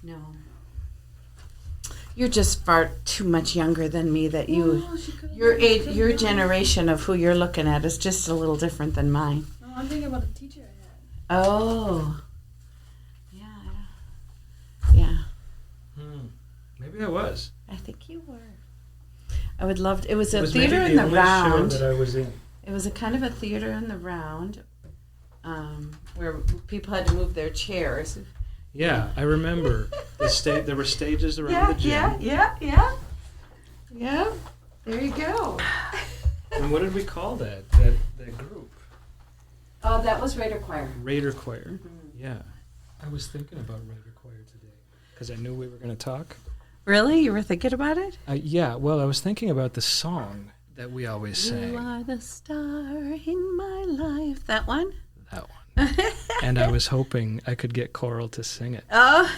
No. You're just far too much younger than me that your generation of who you're looking at is just a little different than mine. No, I'm thinking about the teacher I had. Oh. Yeah. Maybe I was. I think you were. I would love to. It was a It was theater maybe in the only round. show that I was in. It was a kind of a theater in the round, where people had to move their chairs. Yeah, I remember. There were stages around the gym. Yeah. There you go. And what did we call that group? Oh, that was Raider Choir. Raider Choir. Mm-hmm. Yeah. I was thinking about Raider Choir today because I knew we were going to talk. Really? You were thinking about it? Yeah, well, I was thinking about the song that we always sang. You are the star in my life. That one? That one. And I was hoping I could get Coral to sing it. Oh.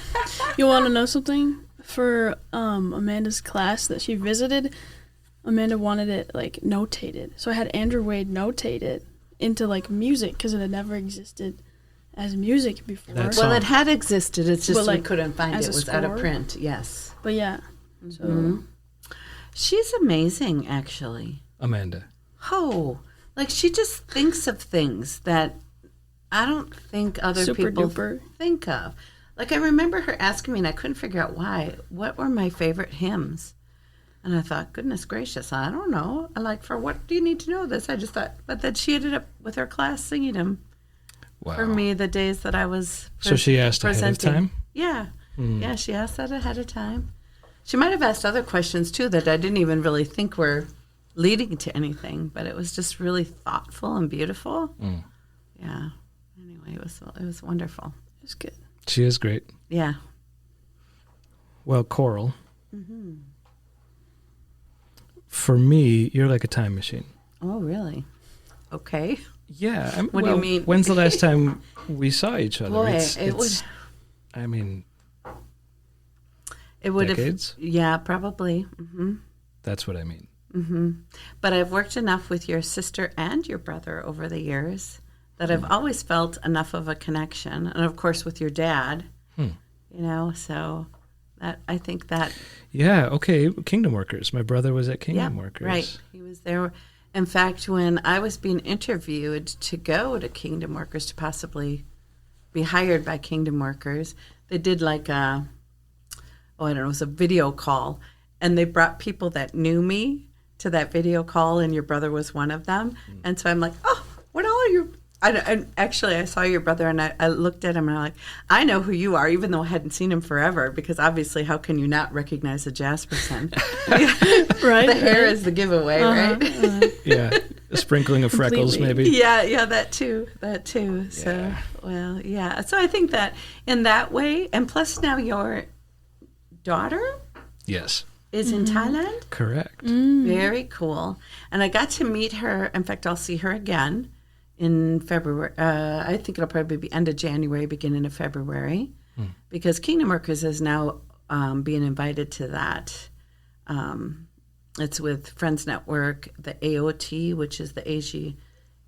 You want to know something? For Amanda's class that she visited, Amanda wanted it like notated. So I had Andrew Wade notate it into like music because it had never existed as music before. Well, it had existed. It's just we couldn't find it. It was score? out of print. Yes. But yeah. Mm-hmm. She's amazing, actually. Amanda. Oh, like she just thinks of things that I don't think other people think of. Like I remember her asking me, and I couldn't figure out why, what were my favorite hymns? And I thought, goodness gracious, I don't know. For what do you need to know this? I just thought, but then she ended up with her class singing them for me the days that I was So she asked presenting. ahead of time? Yeah. Yeah, she asked that ahead of time. She might have asked other questions, too, that I didn't even really think were leading to anything, but it was just really thoughtful and beautiful. Yeah. Anyway, it was wonderful. It was good. She is great. Yeah. Well, Coral, for me, you're like a time machine. Oh, really? Okay. Yeah. What do you mean? When's the last time we saw each other? Boy, it would decades? have. Yeah, probably. Mm-hmm. That's what I mean. Mm-hmm. But I've worked enough with your sister and your brother over the years that I've always felt enough of a connection. And, of course, with your dad, so that I think that... Yeah, okay, Kingdom Workers. My brother was at Kingdom Workers. Right. He was there. In fact, when I was being interviewed to go to Kingdom Workers, to possibly be hired by Kingdom Workers, they did like it was a video call. And they brought people that knew me to that video call, and your brother was one of them. And so I'm like, what all are you... Actually, I saw your brother, and I looked at him, and I'm like, I know who you are, even though I hadn't seen him forever, because obviously, how can you not recognize a Jaspersen? Right. The hair is the giveaway, right? Yeah, a sprinkling of freckles, maybe. Yeah, that too. Yeah. So, well, yeah. So I think that in that way, and plus now your daughter Yes. is in Thailand? Correct. Very cool. And I got to meet her. In fact, I'll see her again in February. I think it'll probably be end of January, beginning of February, because Kingdom Workers is now being invited to that. It's with Friends Network, the AOT, which is the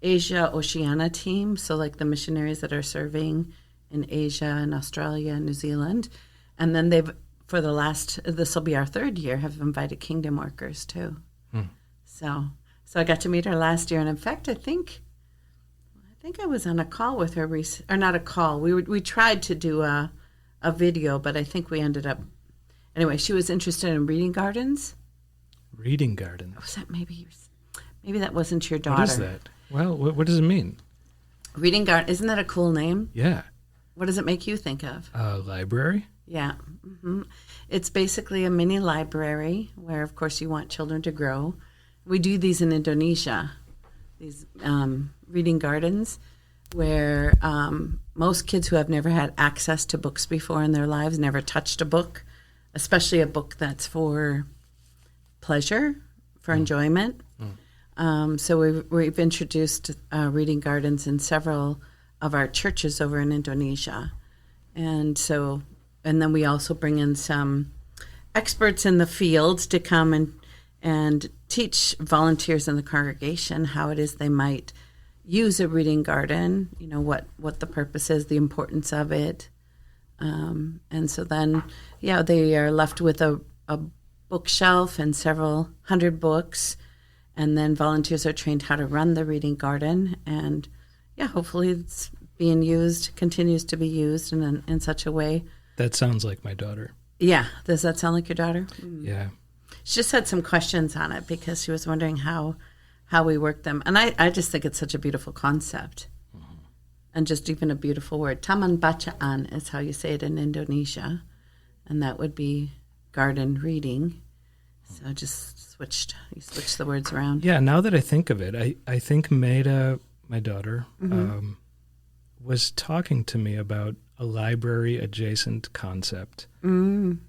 Asia Oceania team. So like the missionaries that are serving in Asia and Australia and New Zealand. And then for this will be our third year, have invited Kingdom Workers too. So I got to meet her last year. And in fact, I think I was on a call with her, or not a call. We tried to do a video, but I think we ended up... Anyway, she was interested in reading gardens. Reading gardens. Was that maybe that wasn't your daughter? What is that? Well, what does it mean? Reading garden. Isn't that a cool name? Yeah. What does it make you think of? Library? Yeah. Mm-hmm. It's basically a mini library where, of course, you want children to grow. We do these in Indonesia, these reading gardens, where most kids who have never had access to books before in their lives, never touched a book, especially a book that's for pleasure, for enjoyment. So we've introduced reading gardens in several of our churches over in Indonesia. And then we also bring in some experts in the field to come and teach volunteers in the congregation how it is they might use a reading garden, what the purpose is, the importance of it, And so then, they are left with a bookshelf and several hundred books. And then volunteers are trained how to run the reading garden. And hopefully it's being used, continues to be used in such a way. That sounds like my daughter. Yeah. Does that sound like your daughter? Yeah. She just had some questions on it because she was wondering how we work them. And I just think it's such a beautiful concept. And just even a beautiful word. Taman bacaan is how you say it in Indonesia. And that would be garden reading. So just you switched the words around. Yeah, now that I think of it, I think Maida, my daughter, was talking to me about a library adjacent concept. And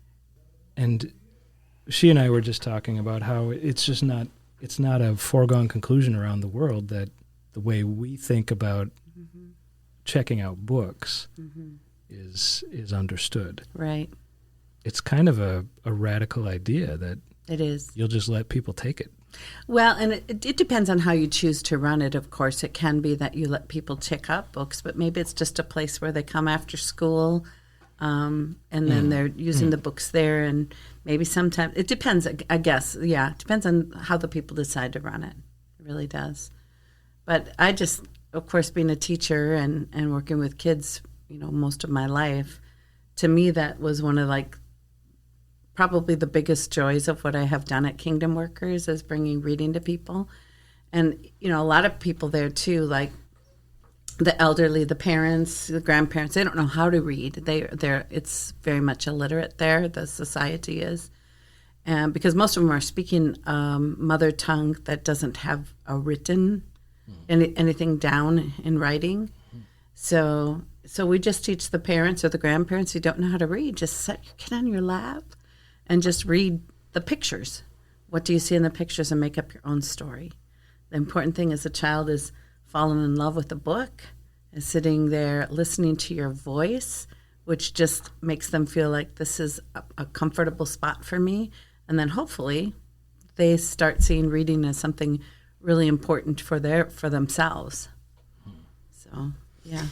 she and I were just talking about how it's not a foregone conclusion around the world that the way we think about checking out books is understood. Right. It's kind of a radical idea that it is. You'll just let people take it. Well, and it depends on how you choose to run it, of course. It can be that you let people check out books, but maybe it's just a place where they come after school and then they're using the books there. And maybe sometimes, it depends, I guess. Yeah, it depends on how the people decide to run it. It really does. But I just, of course, being a teacher and working with kids, most of my life, to me that was one of probably the biggest joys of what I have done at Kingdom Workers is bringing reading to people. And, a lot of people there too, like the elderly, the parents, the grandparents, they don't know how to read. It's very much illiterate there, the society is. And because most of them are speaking mother tongue that doesn't have a written anything down in writing. So we just teach the parents or the grandparents who don't know how to read, just set your kid on your lap and just read the pictures. What do you see in the pictures and make up your own story? The important thing is the child is falling in love with the book, is sitting there listening to your voice, which just makes them feel like this is a comfortable spot for me. And then hopefully they start seeing reading as something really important for themselves. So, yeah.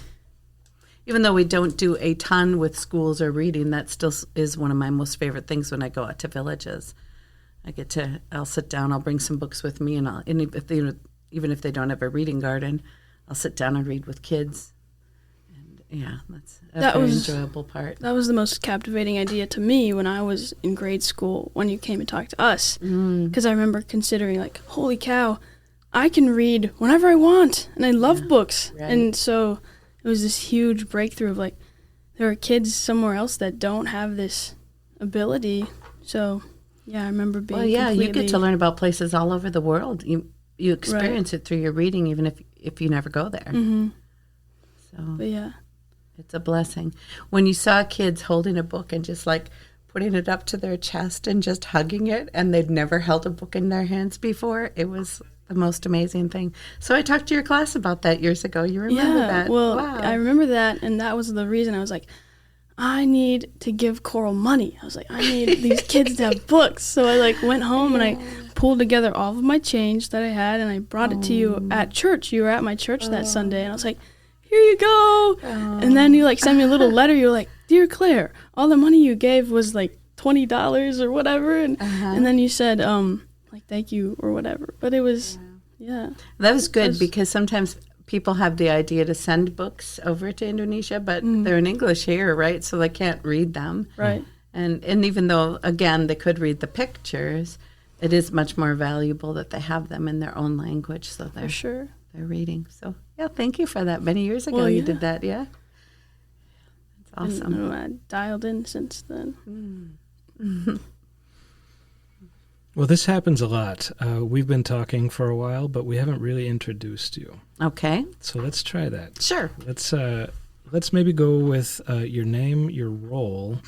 Even though we don't do a ton with schools or reading, that still is one of my most favorite things when I go out to villages. I'll sit down, I'll bring some books with me, and even if they don't have a reading garden, I'll sit down and read with kids. And yeah, that's a very enjoyable part. That was the most captivating idea to me when I was in grade school, when you came and talked to us. Because I remember considering, holy cow, I can read whenever I want, and I love books. Right. And so it was this huge breakthrough of there are kids somewhere else that don't have this ability. So yeah, I remember being you get to learn about places all over the world. You experience it through your reading, even if you never go there. So but yeah, it's a blessing. When you saw kids holding a book and just putting it up to their chest and just hugging it, and they'd never held a book in their hands before, it was the most amazing thing. So I talked to your class about that years ago. You remember that? Well, wow. I remember that, and that was the reason I was I need to give Coral money. I was I need these kids to have books. So I went home and I pulled together all of my change that I had, and I brought it to you at church. You were at my church that Sunday, and I was here you go. And then you sent me a little letter. You were Dear Claire, all the money you gave was $20 or whatever, and then you said thank you or whatever. But it was that was good because sometimes people have the idea to send books over to Indonesia, but they're in English here, right? So they can't read them. Right. And even though, again, they could read the pictures, it is much more valuable that they have them in their own language. So they're, for sure. They're reading. So, yeah, thank you for that. Many years ago you did that, yeah? That's awesome. And I dialed in since then. Well, this happens a lot. We've been talking for a while, but we haven't really introduced you. Okay. So let's try that. Sure. Let's maybe go with your name, your role,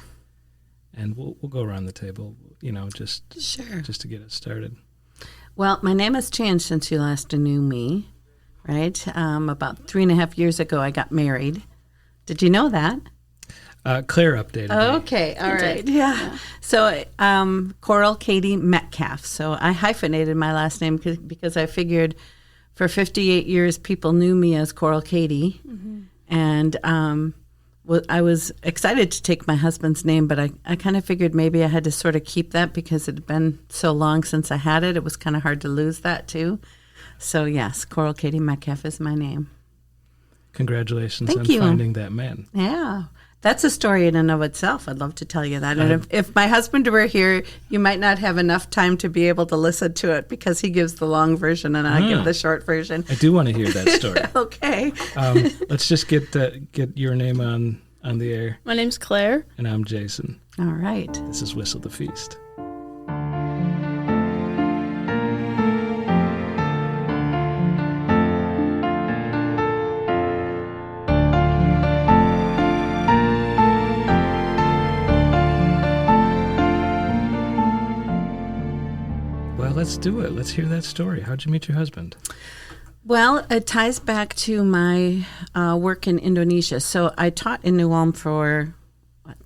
and we'll go around the table, just to get us started. Well, my name has changed since you last knew me, right? About 3.5 years ago, I got married. Did you know that? Claire updated me. Okay, all right. Yeah. So, Coral Cady-Metcalf. So I hyphenated my last name because I figured for 58 years people knew me as Coral Cady. And I was excited to take my husband's name, but I kind of figured maybe I had to sort of keep that because it had been so long since I had it. It was kind of hard to lose that too. So yes, Coral Cady-Metcalf is my name. Congratulations Thank on you. finding that man. Yeah. That's a story in and of itself. I'd love to tell you that. And if my husband were here, you might not have enough time to be able to listen to it because he gives the long version and I give the short version. I do want to hear that story. Okay. Let's just get your name on the air. My name's Claire. And I'm Jason. All right. This is Whistle the Feast. Let's do it. Let's hear that story. How'd you meet your husband? Well, it ties back to my work in Indonesia. So I taught in New Ulm for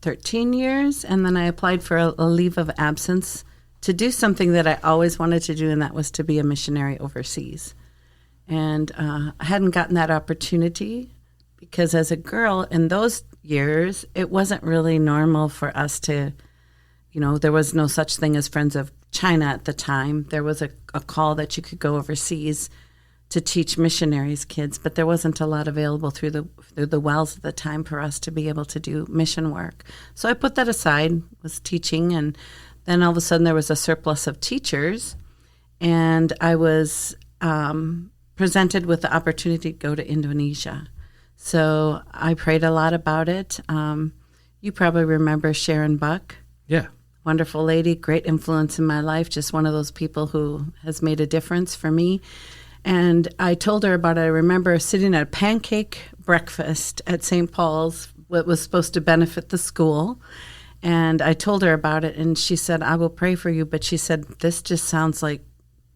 13 years, and then I applied for a leave of absence to do something that I always wanted to do, and that was to be a missionary overseas. And I hadn't gotten that opportunity because as a girl in those years, it wasn't really normal for us to, there was no such thing as Friends of China at the time. There was a call that you could go overseas to teach missionaries kids, but there wasn't a lot available through the wells at the time for us to be able to do mission work. So I put that aside, was teaching, and then all of a sudden there was a surplus of teachers, and I was presented with the opportunity to go to Indonesia. So I prayed a lot about it. You probably remember Sharon Buck. Yeah. Wonderful lady, great influence in my life, just one of those people who has made a difference for me. And I told her about it. I remember sitting at a pancake breakfast at St. Paul's, what was supposed to benefit the school. And I told her about it, and she said, I will pray for you. But she said, this just sounds like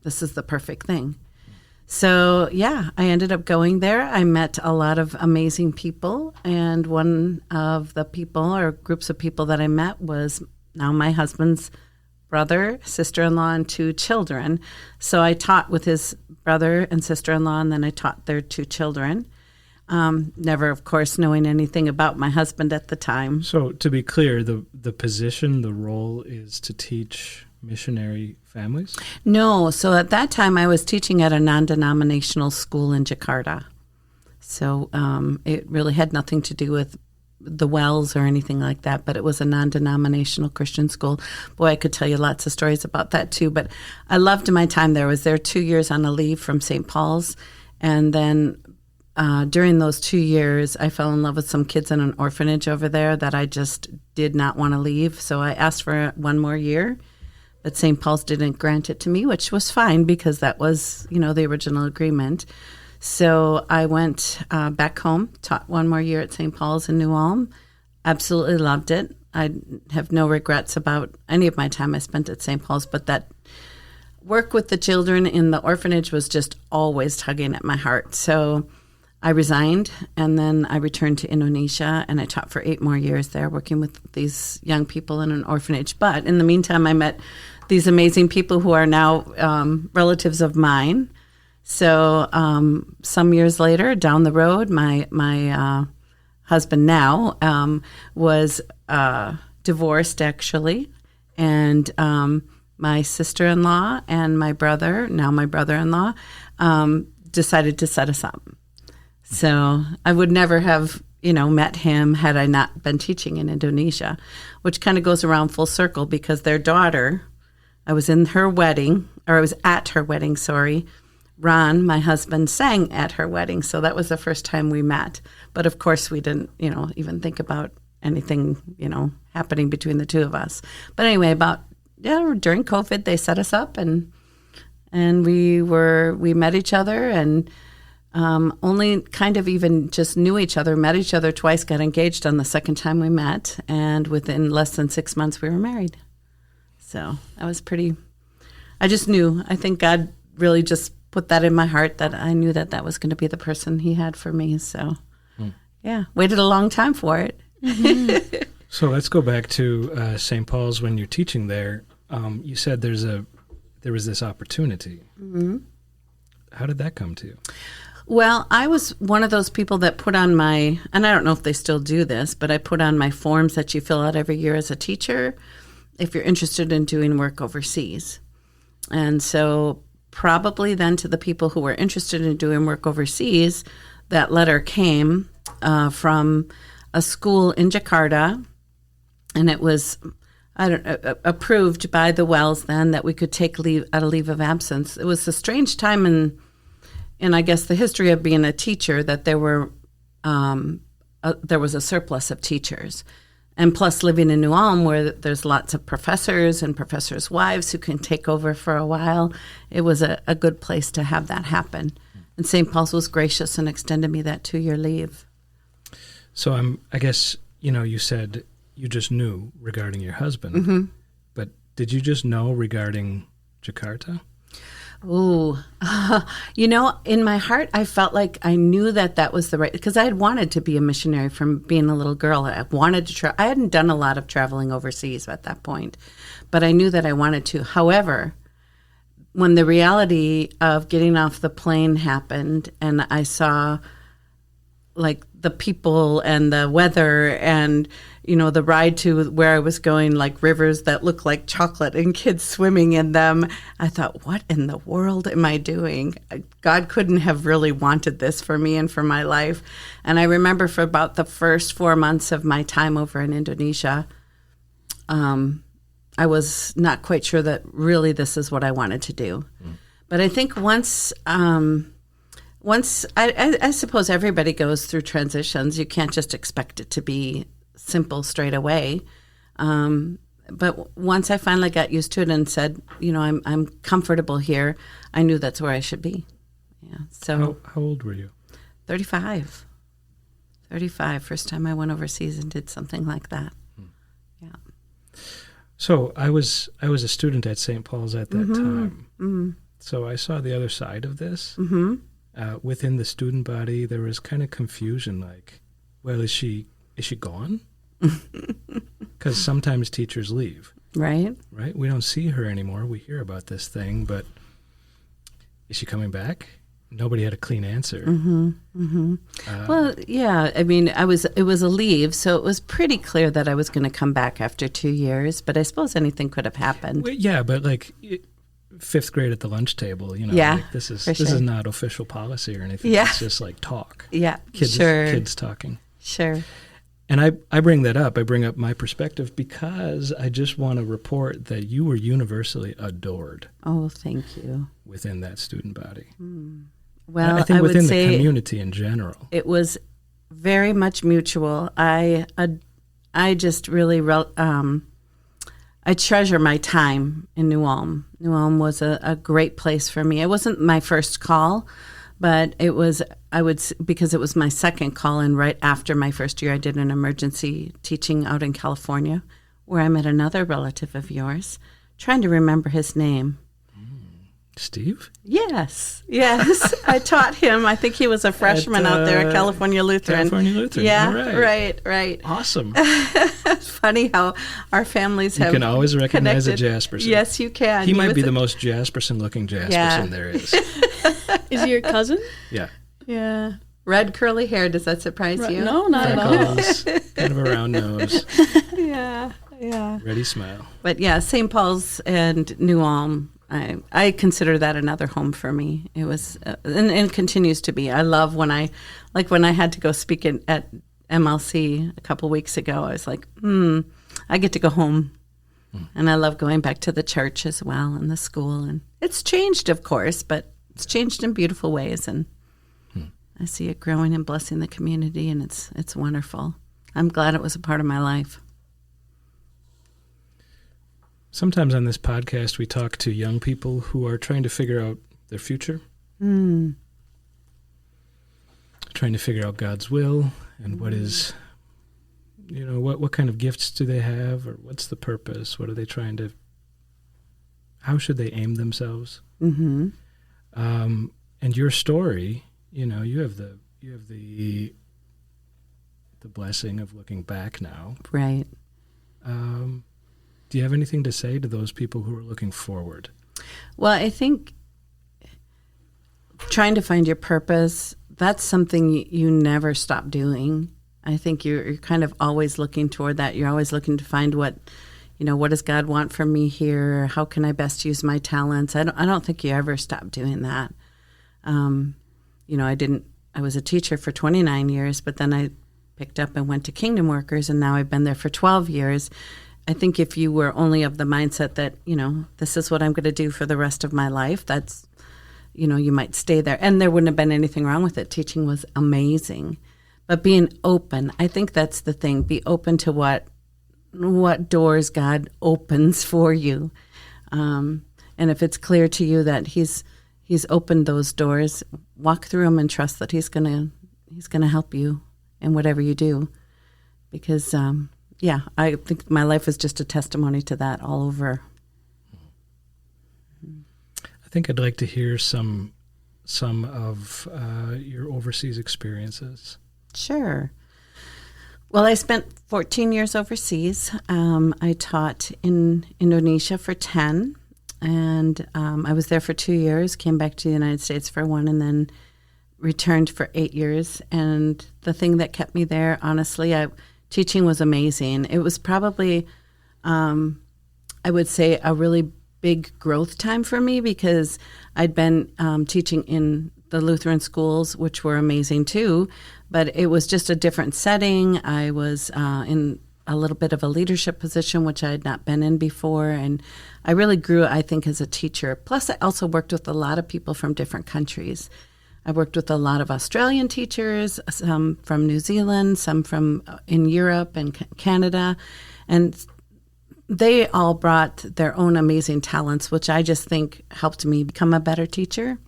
this is the perfect thing. So, yeah, I ended up going there. I met a lot of amazing people. And one of the people or groups of people that I met was now my husband's brother, sister-in-law, and 2 children. So I taught with his brother and sister-in-law, and then I taught their 2 children. Never, of course, knowing anything about my husband at the time. So to be clear, the position, the role is to teach missionary families? No. So at that time, I was teaching at a non-denominational school in Jakarta. So it really had nothing to do with the wells or anything like that, but it was a non-denominational Christian school. Boy, I could tell you lots of stories about that too, but I loved my time there. I was there 2 years on a leave from St. Paul's, and then during those 2 years, I fell in love with some kids in an orphanage over there that I just did not want to leave, so I asked for 1 more year, but St. Paul's didn't grant it to me, which was fine because that was, the original agreement. So I went back home, taught 1 more year at St. Paul's in New Ulm. Absolutely loved it. I have no regrets about any of my time I spent at St. Paul's, but that work with the children in the orphanage was just always tugging at my heart. So I resigned, and then I returned to Indonesia, and I taught for 8 more years there, working with these young people in an orphanage. But in the meantime, I met these amazing people who are now relatives of mine. So some years later, down the road, my husband now was divorced, actually, and my sister-in-law and my brother, now my brother-in-law, decided to set us up. So I would never have, met him had I not been teaching in Indonesia, which kind of goes around full circle because their daughter, I was at her wedding, sorry. Ron, my husband, sang at her wedding, so that was the first time we met. But of course, we didn't, even think about anything, happening between the two of us. But anyway, during COVID, they set us up, and we met each other, and only kind of even just knew each other, met each other twice, got engaged on the second time we met, and within less than 6 months, we were married. So that was I just knew. I think God really just put that in my heart that I knew that was going to be the person he had for me. So, yeah, waited a long time for it. Mm-hmm. So let's go back to St. Paul's when you're teaching there. You said there was this opportunity. Mm-hmm. How did that come to you? Well, I was one of those people that put on my, and I don't know if they still do this, but I put on my forms that you fill out every year as a teacher if you're interested in doing work overseas. And so probably then to the people who were interested in doing work overseas, that letter came from a school in Jakarta, and it was approved by the Wells then that we could take leave of absence. It was a strange time in I guess the history of being a teacher that there was a surplus of teachers. And plus living in New Ulm where there's lots of professors and professors' wives who can take over for a while, it was a good place to have that happen. And St. Paul's was gracious and extended me that 2-year leave. So I guess, you said you just knew regarding your husband, but did you just know regarding Jakarta? Ooh, in my heart, I felt like I knew that was the right, because I had wanted to be a missionary from being a little girl. I wanted to I hadn't done a lot of traveling overseas at that point, but I knew that I wanted to. However, when the reality of getting off the plane happened and I saw like the people and the weather and, the ride to where I was going, like rivers that look like chocolate and kids swimming in them, I thought, what in the world am I doing? God couldn't have really wanted this for me and for my life. And I remember for about the first 4 months of my time over in Indonesia, I was not quite sure that really this is what I wanted to do. But I think once I suppose everybody goes through transitions. You can't just expect it to be simple straight away. But once I finally got used to it and said, I'm comfortable here, I knew that's where I should be. Yeah. So how old were you? 35. First time I went overseas and did something like that. Yeah. So I was a student at St. Paul's at that time. So I saw the other side of this. Within the student body, there was kind of confusion, like, well, is she gone? Because sometimes teachers leave. Right. We don't see her anymore. We hear about this thing, but is she coming back? Nobody had a clean answer. Well, yeah. I mean, it was a leave, so it was pretty clear that I was going to come back after 2 years. But I suppose anything could have happened. Well, yeah, but like 5th grade at the lunch table, like this is not official policy or anything. Yeah. It's just like talk. Yeah, kids talking. Sure. And I bring that up. I bring up my perspective because I just want to report that you were universally adored. Oh, thank you. Within that student body. Well, I think within would say the community in general. It was very much mutual. I just really I treasure my time in New Ulm. New Ulm was a great place for me. It wasn't my first call, but it was, because it was my second call, and right after my first year, I did an emergency teaching out in California, where I met another relative of yours, trying to remember his name. Steve? Yes. I taught him. I think he was a freshman out there at California Lutheran. California Lutheran. Yeah, all right. Right. Awesome. It's funny how our families have You can always recognize connected. a Jaspersen. Yes, you can. He might be the most Jaspersen-looking Jaspersen there is. Is he your cousin? Yeah. Yeah. Red curly hair. Does that surprise you? No, not at all. Kind of a round nose. Yeah. Ready smile. But yeah, St. Paul's and New Ulm, I consider that another home for me. It was, and it continues to be. I love when I had to go speak at MLC a couple weeks ago. I was like, I get to go home. And I love going back to the church as well and the school. And it's changed, of course, but it's changed in beautiful ways. And I see it growing and blessing the community, and it's wonderful. I'm glad it was a part of my life. Sometimes on this podcast, we talk to young people who are trying to figure out their future, trying to figure out God's will and what is, what kind of gifts do they have, or what's the purpose? What are they trying to? How should they aim themselves? And your story, you have the blessing of looking back now, right? Do you have anything to say to those people who are looking forward? Well, I think trying to find your purpose, that's something you never stop doing. I think you're kind of always looking toward that. You're always looking to find what does God want from me here? How can I best use my talents? I don't think you ever stop doing that. I was a teacher for 29 years, but then I picked up and went to Kingdom Workers, and now I've been there for 12 years. I think if you were only of the mindset that, this is what I'm going to do for the rest of my life, that's, you might stay there. And there wouldn't have been anything wrong with it. Teaching was amazing. But being open, I think that's the thing. Be open to what doors God opens for you. And if it's clear to you that He's opened those doors, walk through them and trust that He's gonna help you in whatever you do. Because I think my life is just a testimony to that all over. I think I'd like to hear some of your overseas experiences. Sure. Well, I spent 14 years overseas. I taught in Indonesia for 10, and I was there for 2 years, came back to the United States for 1, and then returned for 8 years. And the thing that kept me there, honestly, teaching was amazing. It was probably, I would say, a really big growth time for me because I'd been teaching in the Lutheran schools, which were amazing too, but it was just a different setting. I was in a little bit of a leadership position, which I had not been in before, and I really grew, I think, as a teacher. Plus, I also worked with a lot of people from different countries. I worked with a lot of Australian teachers, some from New Zealand, some from in Europe and Canada, and they all brought their own amazing talents, which I just think helped me become a better teacher.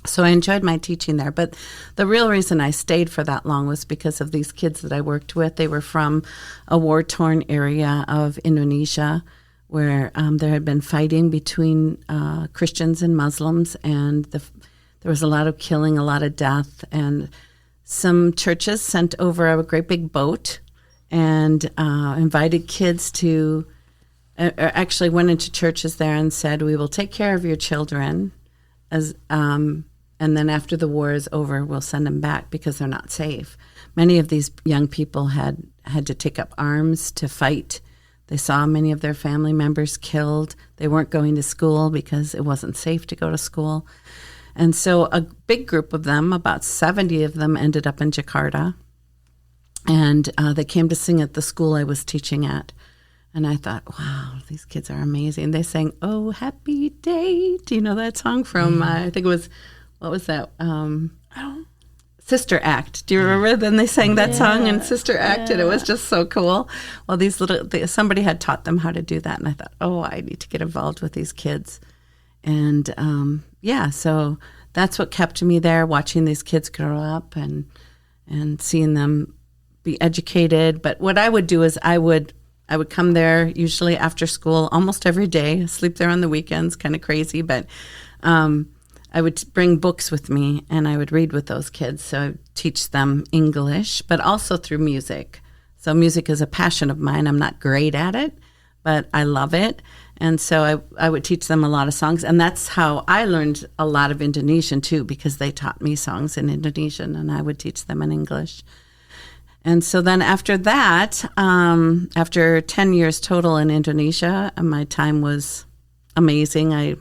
So I enjoyed my teaching there. But the real reason I stayed for that long was because of these kids that I worked with. They were from a war-torn area of Indonesia where there had been fighting between Christians and Muslims, and there was a lot of killing, a lot of death. And some churches sent over a great big boat and invited kids to, actually went into churches there and said, we will take care of your children and then after the war is over, we'll send them back because they're not safe. Many of these young people had to take up arms to fight. They saw many of their family members killed. They weren't going to school because it wasn't safe to go to school. And so a big group of them, about 70 of them, ended up in Jakarta. And they came to sing at the school I was teaching at. And I thought, wow, these kids are amazing. They sang, "Oh, Happy Day." Do you know that song from, I think it was, what was that? Sister Act. Do you remember? Then they sang that song in Sister Act, and it was just so cool. Well, somebody had taught them how to do that, and I thought, oh, I need to get involved with these kids. And so that's what kept me there, watching these kids grow up and seeing them be educated. But what I would do is I would come there usually after school almost every day, sleep there on the weekends, kind of crazy, but I would bring books with me and I would read with those kids. So I would teach them English, but also through music. So music is a passion of mine. I'm not great at it, but I love it. And so I would teach them a lot of songs. And that's how I learned a lot of Indonesian too, because they taught me songs in Indonesian and I would teach them in English. And so then after that, after 10 years total in Indonesia, my time was amazing.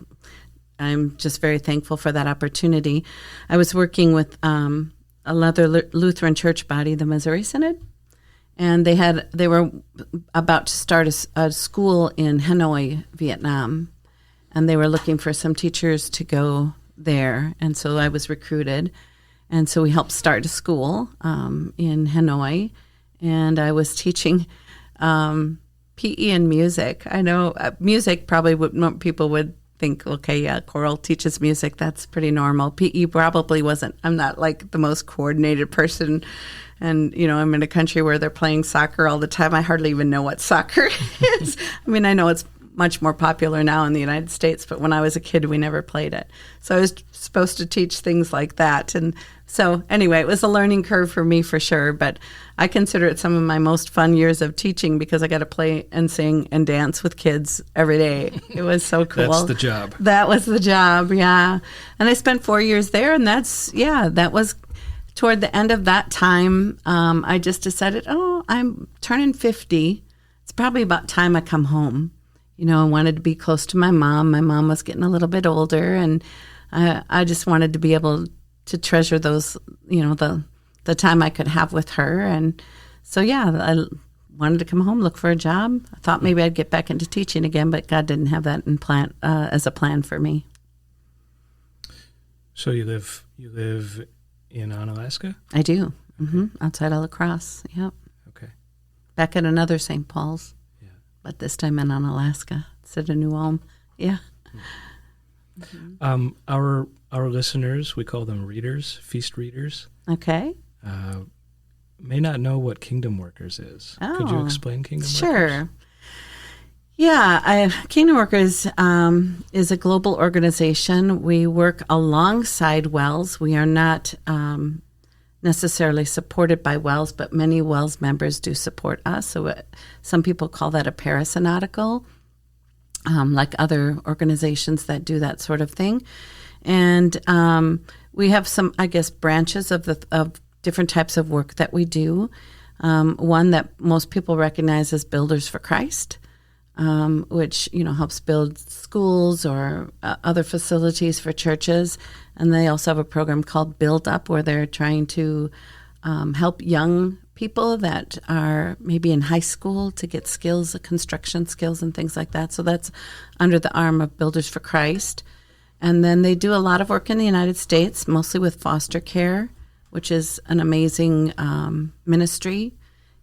I'm just very thankful for that opportunity. I was working with another Lutheran church body, the Missouri Synod, and they were about to start a school in Hanoi, Vietnam, and they were looking for some teachers to go there, and so I was recruited. And so we helped start a school in Hanoi, and I was teaching PE and music. I know music probably people would think, okay, yeah, Coral teaches music. That's pretty normal. PE probably wasn't. I'm not like the most coordinated person, and I'm in a country where they're playing soccer all the time. I hardly even know what soccer is. I mean, I know it's much more popular now in the United States, but when I was a kid, we never played it. So I was supposed to teach things like that, and So anyway, it was a learning curve for me for sure, but I consider it some of my most fun years of teaching because I got to play and sing and dance with kids every day. It was so cool. That's the job. That was the job, yeah. And I spent 4 years there, and that was toward the end of that time. I just decided, I'm turning 50. It's probably about time I come home. I wanted to be close to my mom. My mom was getting a little bit older, and I just wanted to be able to treasure those, the time I could have with her. And so, I wanted to come home, look for a job. I thought maybe I'd get back into teaching again, but God didn't have that as a plan for me. So you live in Onalaska? I do. Okay. Outside of La Crosse. Yep. Okay. Back at another St. Paul's, but this time in Onalaska instead of New Ulm. Yeah. Mm-hmm. Our listeners, we call them readers, feast readers. Okay. May not know what Kingdom Workers is. Oh, could you explain Kingdom Workers? Sure. Yeah, Kingdom Workers is a global organization. We work alongside WELS. We are not necessarily supported by WELS, but many WELS members do support us. So some people call that a parasynodical, like other organizations that do that sort of thing. And we have some, branches of different types of work that we do. One that most people recognize as Builders for Christ, which helps build schools or other facilities for churches. And they also have a program called Build Up, where they're trying to help young people that are maybe in high school to get skills, construction skills and things like that. So that's under the arm of Builders for Christ. And then they do a lot of work in the United States, mostly with foster care, which is an amazing ministry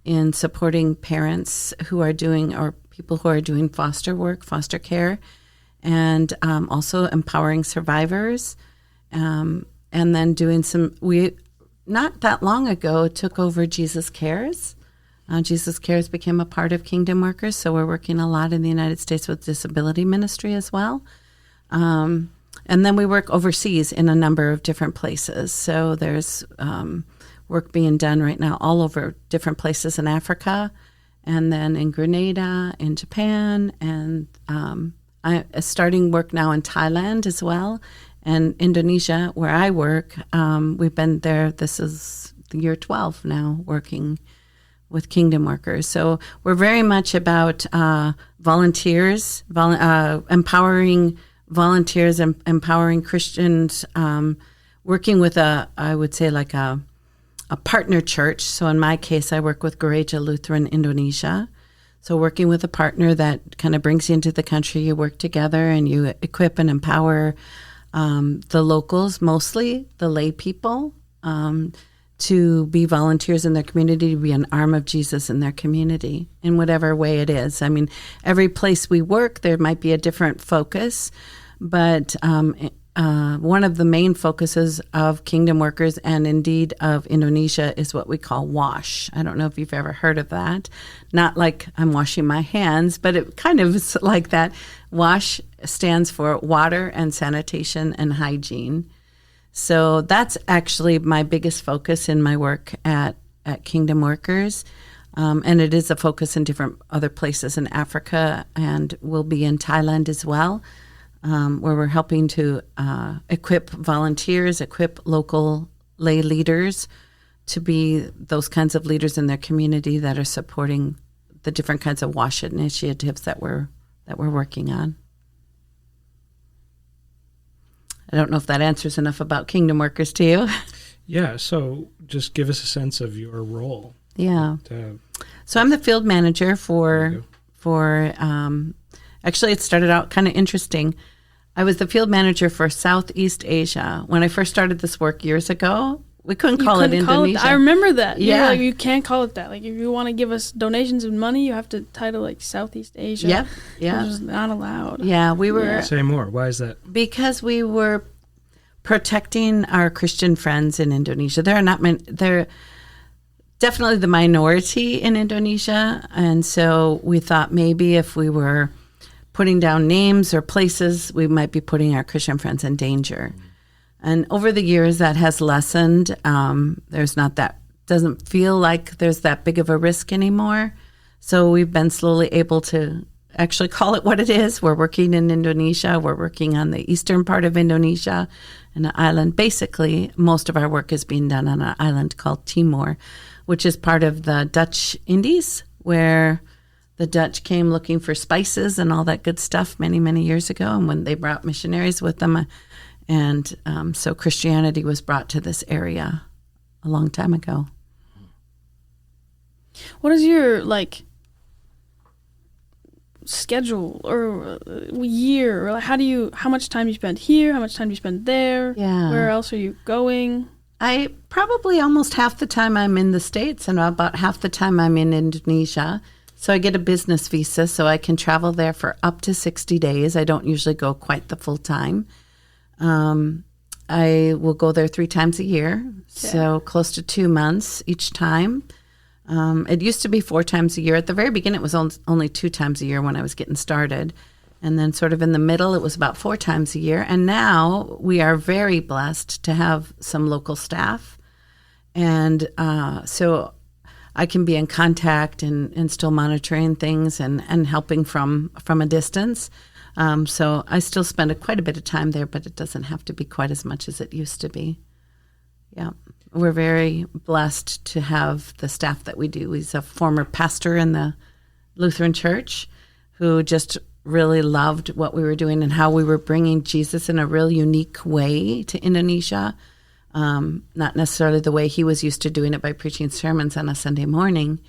in supporting parents who are doing, or people who are doing foster work, foster care, and also empowering survivors. And then doing we not that long ago took over Jesus Cares. Jesus Cares became a part of Kingdom Workers, so we're working a lot in the United States with disability ministry as well. And then we work overseas in a number of different places. So there's work being done right now all over different places in Africa, and then in Grenada, in Japan, and I'm starting work now in Thailand as well, and Indonesia, where I work. We've been there, this is the year 12 now, working with Kingdom Workers. So we're very much about volunteers, empowering volunteers and empowering Christians, working with I would say like a partner church. So in my case, I work with Gereja Lutheran Indonesia. So working with a partner that kind of brings you into the country, you work together and you equip and empower the locals, mostly the lay people, to be volunteers in their community, to be an arm of Jesus in their community in whatever way it is. I mean, every place we work, there might be a different focus, but one of the main focuses of Kingdom Workers and indeed of Indonesia is what we call WASH. I don't know if you've ever heard of that. Not like I'm washing my hands, but it kind of is like that. WASH stands for Water and Sanitation and Hygiene. So that's actually my biggest focus in my work at Kingdom Workers. And it is a focus in different other places in Africa, and we'll be in Thailand as well, where we're helping to equip volunteers, equip local lay leaders to be those kinds of leaders in their community that are supporting the different kinds of WASH initiatives that we're working on. I don't know if that answers enough about Kingdom Workers to you. Yeah, so just give us a sense of your role. Yeah. So I'm the field manager for actually it started out kind of interesting. I was the field manager for Southeast Asia. When I first started this work years ago, we couldn't call it Indonesia. I remember that. Yeah. You can't call it that. Like, if you want to give us donations and money, you have to title like Southeast Asia. Yep. Yeah. Which is not allowed. Yeah, we were. Yeah. Say more. Why is that? Because we were protecting our Christian friends in Indonesia. They're definitely the minority in Indonesia, and so we thought maybe if we were putting down names or places, we might be putting our Christian friends in danger. And over the years, that has lessened. Doesn't feel like there's that big of a risk anymore. So we've been slowly able to actually call it what it is. We're working in Indonesia. We're working on the eastern part of Indonesia, an island. Basically, most of our work is being done on an island called Timor, which is part of the Dutch Indies, where the Dutch came looking for spices and all that good stuff many, many years ago, and when they brought missionaries with them. So Christianity was brought to this area a long time ago. What is your, schedule or year? Or how much time you spend here? How much time do you spend there? Yeah. Where else are you going? I probably almost half the time I'm in the States and about half the time I'm in Indonesia. So I get a business visa, so I can travel there for up to 60 days. I don't usually go quite the full time. I will go there 3 times a year, so close to 2 months each time. It used to be 4 times a year. At the very beginning, it was only 2 times a year when I was getting started. And then sort of in the middle, it was about 4 times a year. And now we are very blessed to have some local staff. And so I can be in contact and still monitoring things and helping from a distance. So I still spend quite a bit of time there, but it doesn't have to be quite as much as it used to be. Yeah. We're very blessed to have the staff that we do. He's a former pastor in the Lutheran Church who just really loved what we were doing and how we were bringing Jesus in a real unique way to Indonesia. Not necessarily the way he was used to doing it by preaching sermons on a Sunday morning,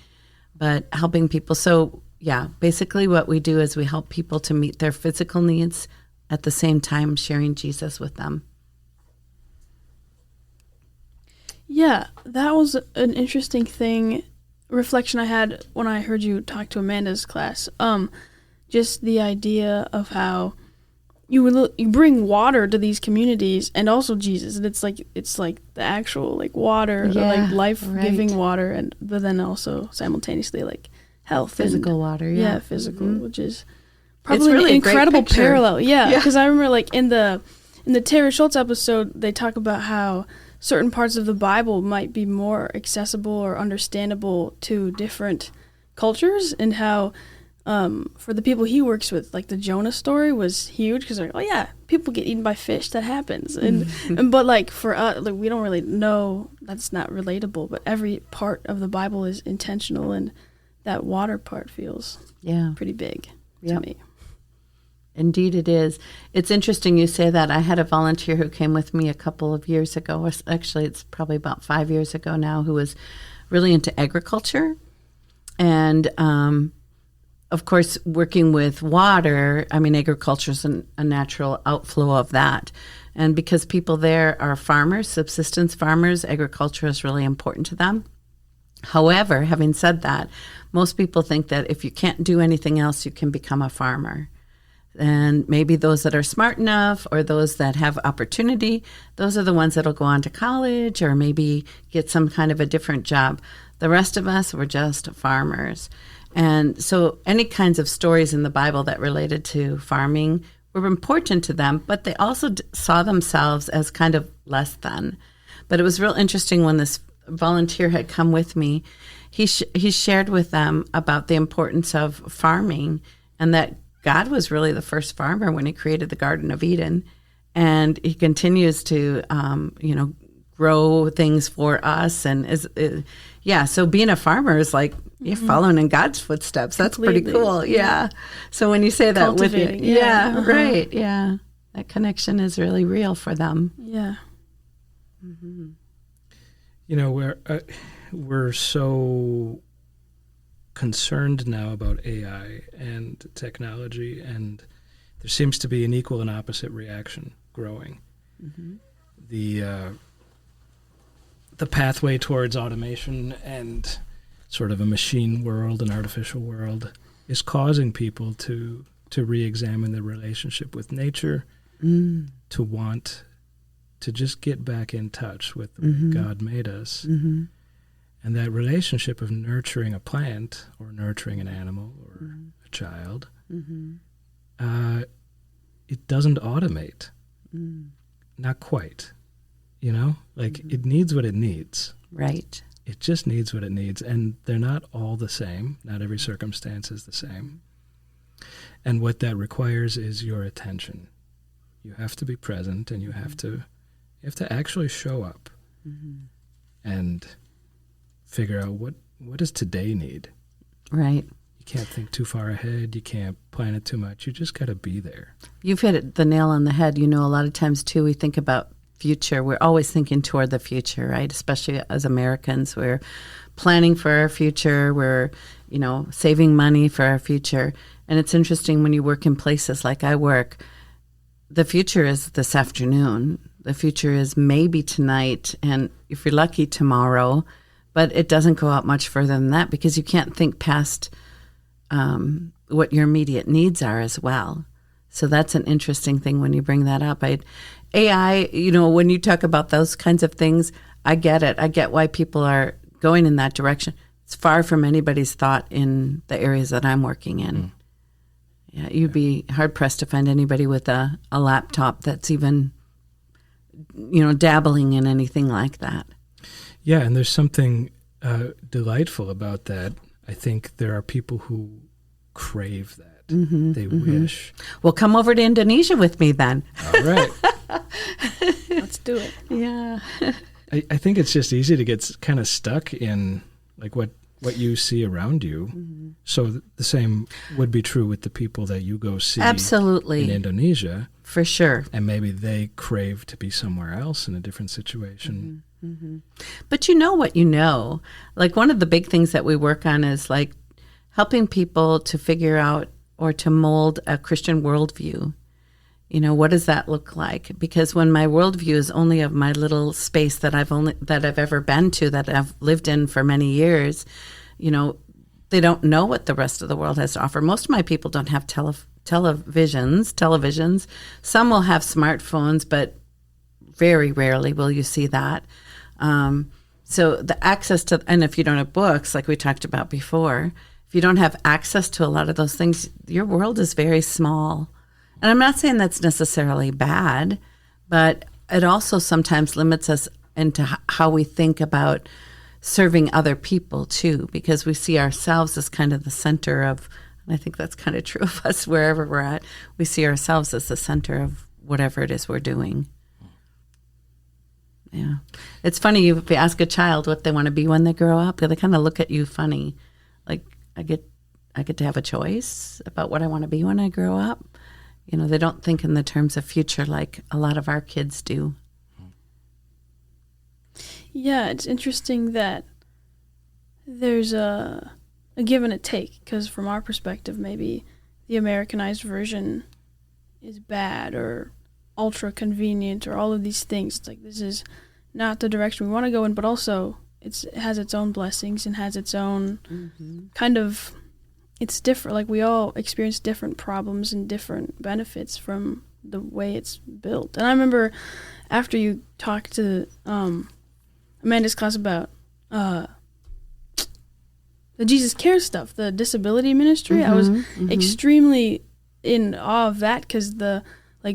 but helping people. So, yeah, basically what we do is we help people to meet their physical needs at the same time sharing Jesus with them. Yeah, that was an interesting reflection I had when I heard you talk to Amanda's class. Just the idea of how you bring water to these communities and also Jesus, and it's like the actual water, or life-giving water, but then also simultaneously health, physical water, yeah, physical, which is It's probably really an a great incredible picture. parallel. Yeah, because I remember in the Terry Schultz episode, they talk about how certain parts of the Bible might be more accessible or understandable to different cultures, and how for the people he works with, the Jonah story was huge because they're like, oh yeah, people get eaten by fish, that happens, but for us, we don't really know, that's not relatable, but every part of the Bible is intentional, and that water part feels pretty big to me. Indeed it is. It's interesting you say that. I had a volunteer who came with me a couple of years ago, or actually it's probably about 5 years ago now, who was really into agriculture. And, of course, working with water, agriculture is a natural outflow of that. And because people there are farmers, subsistence farmers, agriculture is really important to them. However, having said that, most people think that if you can't do anything else, you can become a farmer. And maybe those that are smart enough or those that have opportunity, those are the ones that'll go on to college or maybe get some kind of a different job. The rest of us were just farmers. And so any kinds of stories in the Bible that related to farming were important to them, but they also saw themselves as kind of less than. But it was real interesting when this volunteer had come with me. He shared with them about the importance of farming and that God was really the first farmer when he created the Garden of Eden. And he continues to, grow things for us. And so being a farmer is you're following in God's footsteps. That's pretty cool. Yeah. So when you say that with you, right. Yeah. That connection is really real for them. Yeah. Mm-hmm. We're so concerned now about AI and technology, and there seems to be an equal and opposite reaction growing. Mm-hmm. The pathway towards automation and sort of a machine world, an artificial world, is causing people to re-examine their relationship with nature, to want to just get back in touch with the way God made us. Mm-hmm. And that relationship of nurturing a plant or nurturing an animal or a child, it doesn't automate. Not quite. You know, like it needs what it needs. Right. It just needs what it needs. And they're not all the same. Not every circumstance is the same. And what that requires is your attention. You have to be present, and you have to actually show up and figure out what does today need. Right. You can't think too far ahead. You can't plan it too much. You just got to be there. You've hit the nail on the head. You know, a lot of times, too, we think about future. We're always thinking toward the future, right? Especially as Americans, we're planning for our future. We're, you know, saving money for our future. And it's interesting when you work in places like I work, the future is this afternoon. The future is maybe tonight, and if you're lucky, tomorrow. But it doesn't go out much further than that because you can't think past what your immediate needs are as well. So that's an interesting thing when you bring that up. AI, you know, when you talk about those kinds of things, I get it. I get why people are going in that direction. It's far from anybody's thought in the areas that I'm working in. Yeah, you'd be hard-pressed to find anybody with a laptop that's even, you know, dabbling in anything like that. Yeah, and there's something delightful about that. I think there are people who crave that. They wish. Well, come over to Indonesia with me then. All right. Let's do it. Yeah. I think it's just easy to get kind of stuck in like what you see around you. So the same would be true with the people that you go see Absolutely. in Indonesia. For sure. And maybe they crave to be somewhere else in a different situation. But you know what you know. Like one of the big things that we work on is like helping people to figure out or to mold a Christian worldview. You know, what does that look like? Because when my worldview is only of my little space that I've ever been to, that I've lived in for many years, you know, they don't know what the rest of the world has to offer. Most of my people don't have televisions. Some will have smartphones, but very rarely will you see that. So the access to, and if you don't have books, like we talked about before, if you don't have access to a lot of those things, your world is very small. And I'm not saying that's necessarily bad, but it also sometimes limits us into how we think about serving other people too, because we see ourselves as kind of the center of, and I think that's kind of true of us wherever we're at, we see ourselves as the center of whatever it is we're doing. Yeah. It's funny, if you ask a child what they want to be when they grow up, they kind of look at you funny. Like, I get to have a choice about what I want to be when I grow up. You know, they don't think in the terms of future like a lot of our kids do. Yeah, it's interesting that there's a give and a take, because from our perspective, maybe the Americanized version is bad or ultra convenient or all of these things. It's like, this is not the direction we want to go in, but also it has its own blessings and has its own kind of, it's different. Like, we all experience different problems and different benefits from the way it's built. And I remember after you talked to Amanda's class about the Jesus Cares stuff, the disability ministry, I was extremely in awe of that, because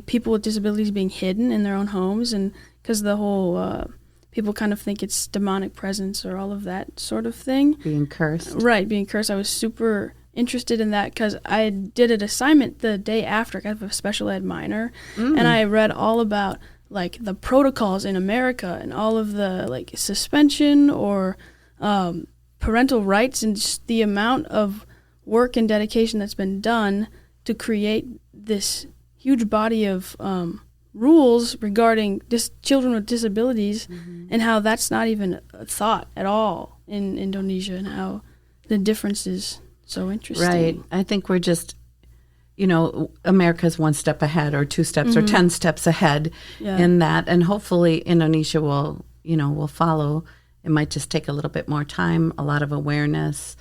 people with disabilities being hidden in their own homes, and because the whole people kind of think it's demonic presence or all of that sort of thing. Being cursed. Right, being cursed. I was super interested in that because I did an assignment the day after. I have a special ed minor, and I read all about like the protocols in America and all of the like suspension or parental rights, and just the amount of work and dedication that's been done to create this huge body of rules regarding children with disabilities, and how that's not even a thought at all in Indonesia, and how the difference is so interesting. Right. I think we're just, you know, America's one step ahead or two steps or 10 steps ahead in that. And hopefully Indonesia will follow. It might just take a little bit more time, a lot of awareness.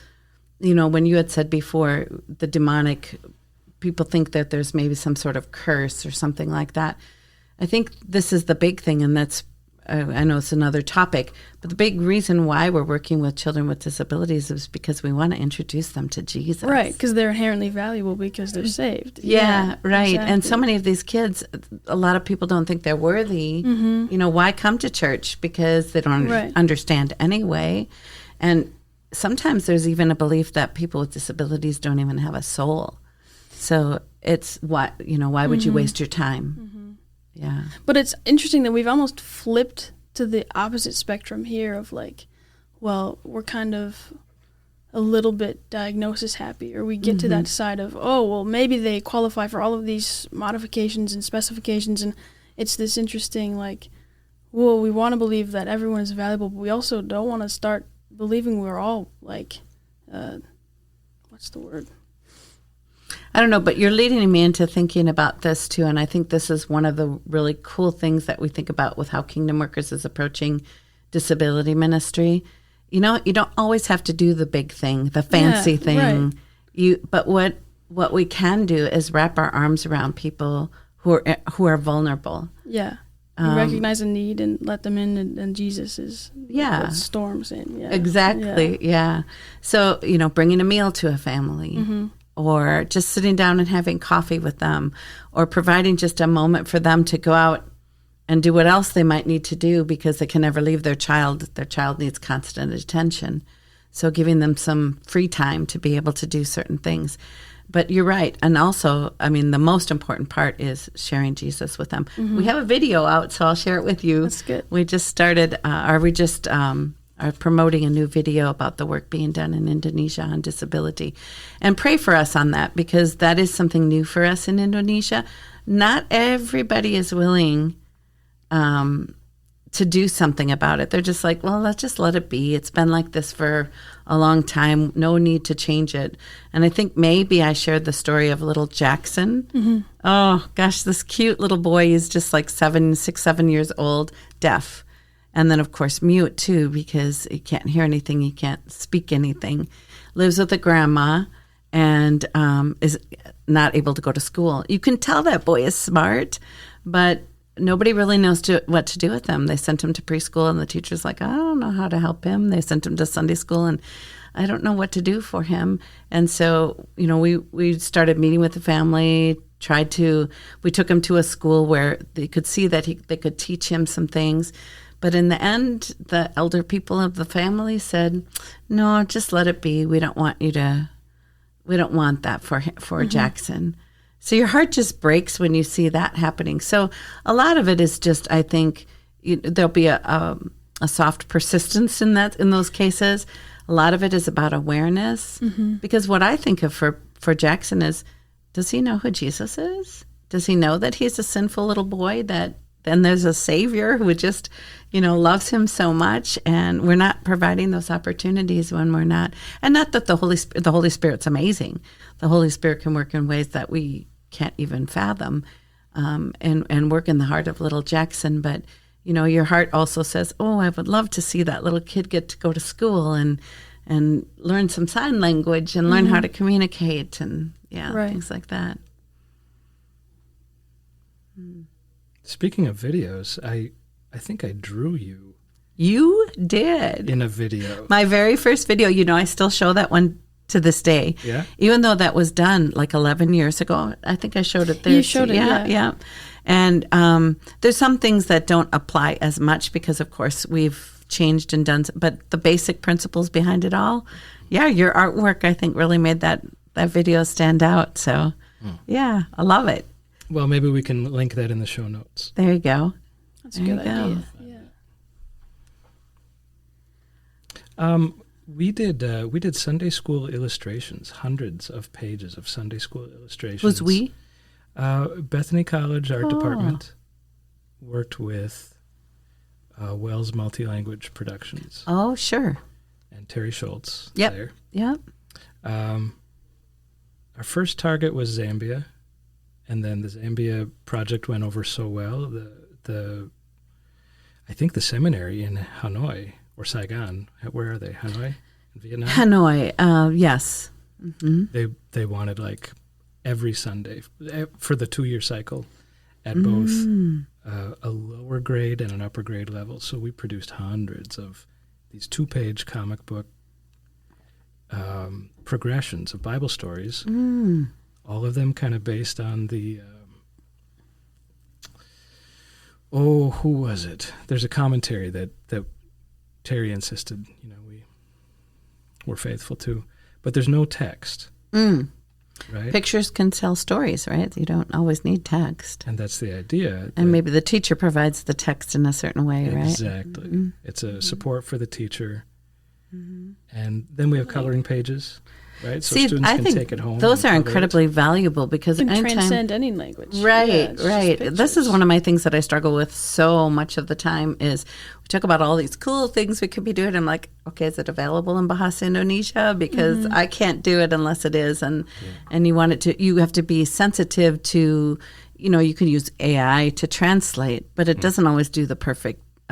You know, when you had said before, the demonic, people think that there's maybe some sort of curse or something like that. I think this is the big thing, and that's I know it's another topic, but the big reason why we're working with children with disabilities is because we want to introduce them to Jesus. Right, because they're inherently valuable because they're saved. Yeah, right. Exactly. And so many of these kids, a lot of people don't think they're worthy. You know, why come to church? Because they don't understand anyway. And sometimes there's even a belief that people with disabilities don't even have a soul. So it's why would you waste your time? Yeah. But it's interesting that we've almost flipped to the opposite spectrum here of like, well, we're kind of a little bit diagnosis happy, or we get to that side of, oh, well, maybe they qualify for all of these modifications and specifications. And it's this interesting, like, well, we want to believe that everyone is valuable, but we also don't want to start believing we're all like, what's the word? I don't know, but you're leading me into thinking about this too, and I think this is one of the really cool things that we think about with how Kingdom Workers is approaching disability ministry. You know, you don't always have to do the big thing, the fancy thing. Right. But what we can do is wrap our arms around people who are vulnerable. Yeah. Recognize a need and let them in, and Jesus is what storms in. Yeah. Exactly. Yeah. So, you know, bringing a meal to a family. Or just sitting down and having coffee with them, or providing just a moment for them to go out and do what else they might need to do because they can never leave their child. Their child needs constant attention. So giving them some free time to be able to do certain things. But you're right. And also, I mean, the most important part is sharing Jesus with them. We have a video out, so I'll share it with you. That's good. We just started, are promoting a new video about the work being done in Indonesia on disability. And pray for us on that, because that is something new for us in Indonesia. Not everybody is willing to do something about it. They're just like, well, let's just let it be. It's been like this for a long time. No need to change it. And I think maybe I shared the story of little Jaksyn. Oh, gosh, this cute little boy is just like 7 years old, deaf. And then, of course, mute, too, because he can't hear anything. He can't speak anything. Lives with a grandma and is not able to go to school. You can tell that boy is smart, but nobody really knows what to do with him. They sent him to preschool, and the teacher's like, I don't know how to help him. They sent him to Sunday school, and I don't know what to do for him. And so, you know, we started meeting with the family, we took him to a school where they could see that they could teach him some things. But in the end, the elder people of the family said, no, just let it be. We don't want that for Jaksyn. So your heart just breaks when you see that happening. So a lot of it is just, I think, there'll be a soft persistence in those cases. A lot of it is about awareness. Because what I think of for Jaksyn is, does he know who Jesus is? Does he know that he's a sinful little boy, that then there's a Savior who just, loves him so much, and we're not providing those opportunities when we're not. And not that the Holy Spirit's amazing. The Holy Spirit can work in ways that we can't even fathom, and work in the heart of little Jaksyn. But, your heart also says, oh, I would love to see that little kid get to go to school and learn some sign language and learn how to communicate and things like that. Speaking of videos, I think I drew you. You did. In a video. My very first video, I still show that one to this day. Yeah. Even though that was done like 11 years ago, I think I showed it there. You showed it, yeah. And there's some things that don't apply as much because, of course, we've changed and done, but the basic principles behind it all, your artwork, I think, really made that video stand out. So, I love it. Well, maybe we can link that in the show notes. There you go. That's a good idea. Yeah. We did Sunday school illustrations, hundreds of pages of Sunday school illustrations. Was we? Bethany College Art Department worked with Wells Multi-Language Productions. Oh, sure. And Terry Schultz. Yep. There. Yep. Our first target was Zambia, and then the Zambia project went over so well. I think the seminary in Hanoi or Saigon, where are they? Hanoi, in Vietnam. Hanoi, yes. Mm-hmm. They wanted like every Sunday for the 2-year cycle, at both a lower grade and an upper grade level. So we produced hundreds of these 2-page comic book progressions of Bible stories, all of them kind of based on the, who was it? There's a commentary that Terry insisted, we were faithful to, but there's no text. Right? Pictures can tell stories, right? You don't always need text. And that's the idea. And maybe the teacher provides the text in a certain way, right? Exactly. It's a support for the teacher. And then we have coloring pages, right? So students can take it home. Those are incredibly valuable because you can transcend any language. Right, right. This is one of my things that I struggle with so much of the time is we talk about all these cool things we could be doing. I'm like, okay, is it available in Bahasa Indonesia? Because I can't do it unless it is. And you have to be sensitive to, you can use AI to translate, but it doesn't always do a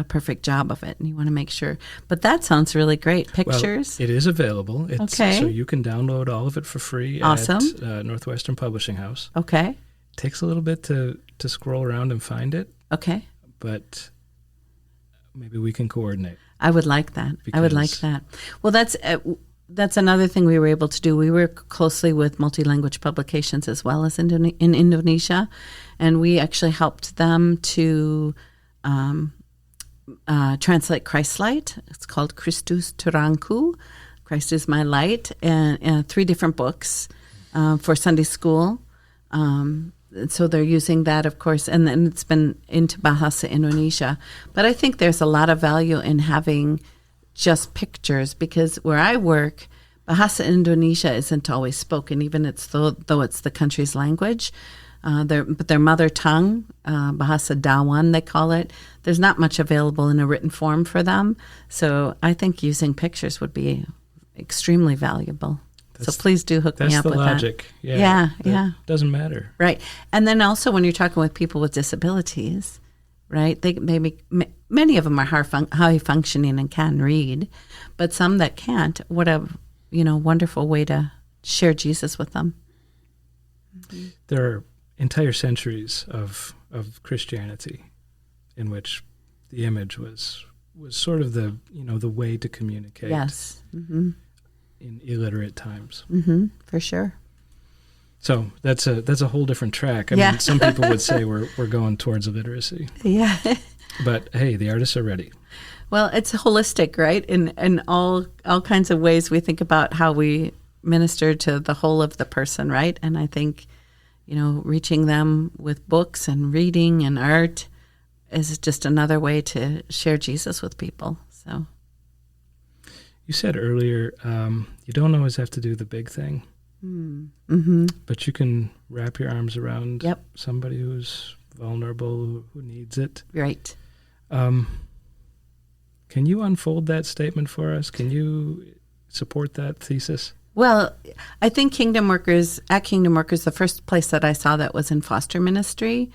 perfect job of it, and you want to make sure. But that sounds really great. Pictures? Well, it is available. Okay. So you can download all of it for free awesome. At Northwestern Publishing House. Okay. It takes a little bit to scroll around and find it. Okay. But maybe we can coordinate. I would like that. Well, that's another thing we were able to do. We work closely with multi-language publications as well as in Indonesia, and we actually helped them to translate Christ's Light. It's called Christus Terangku, Christ is My Light, and 3 different books for Sunday school. So they're using that, of course, and then it's been into Bahasa Indonesia. But I think there's a lot of value in having just pictures because where I work, Bahasa Indonesia isn't always spoken, even though it's the country's language. But their mother tongue, Bahasa Dawan, they call it, there's not much available in a written form for them. So I think using pictures would be extremely valuable. So please do hook me up with that. That's the logic. Yeah. Doesn't matter. Right. And then also when you're talking with people with disabilities, right, many of them are high functioning and can read, but some that can't, what a wonderful way to share Jesus with them. There are entire centuries of Christianity in which the image was sort of the way to communicate. Yes. In illiterate times. For sure. So that's a whole different track. I mean, some people would say we're going towards illiteracy. Yeah. But hey, the artists are ready. Well, it's holistic, right? In all kinds of ways we think about how we minister to the whole of the person, right? And I think, reaching them with books and reading and art is just another way to share Jesus with people. So you said earlier, you don't always have to do the big thing, but you can wrap your arms around somebody who's vulnerable, who needs it. Right. Can you unfold that statement for us? Can you support that thesis? Well, I think Kingdom Workers, the first place that I saw that was in foster ministry.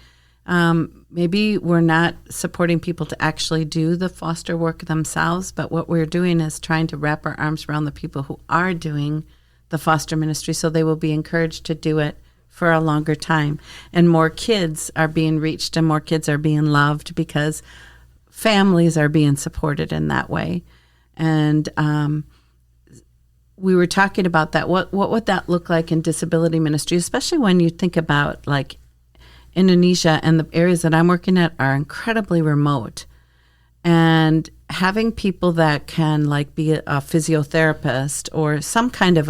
Maybe we're not supporting people to actually do the foster work themselves, but what we're doing is trying to wrap our arms around the people who are doing the foster ministry so they will be encouraged to do it for a longer time. And more kids are being reached and more kids are being loved because families are being supported in that way. And we were talking about that. What would that look like in disability ministry, especially when you think about like Indonesia and the areas that I'm working at are incredibly remote. And having people that can like be a physiotherapist or some kind of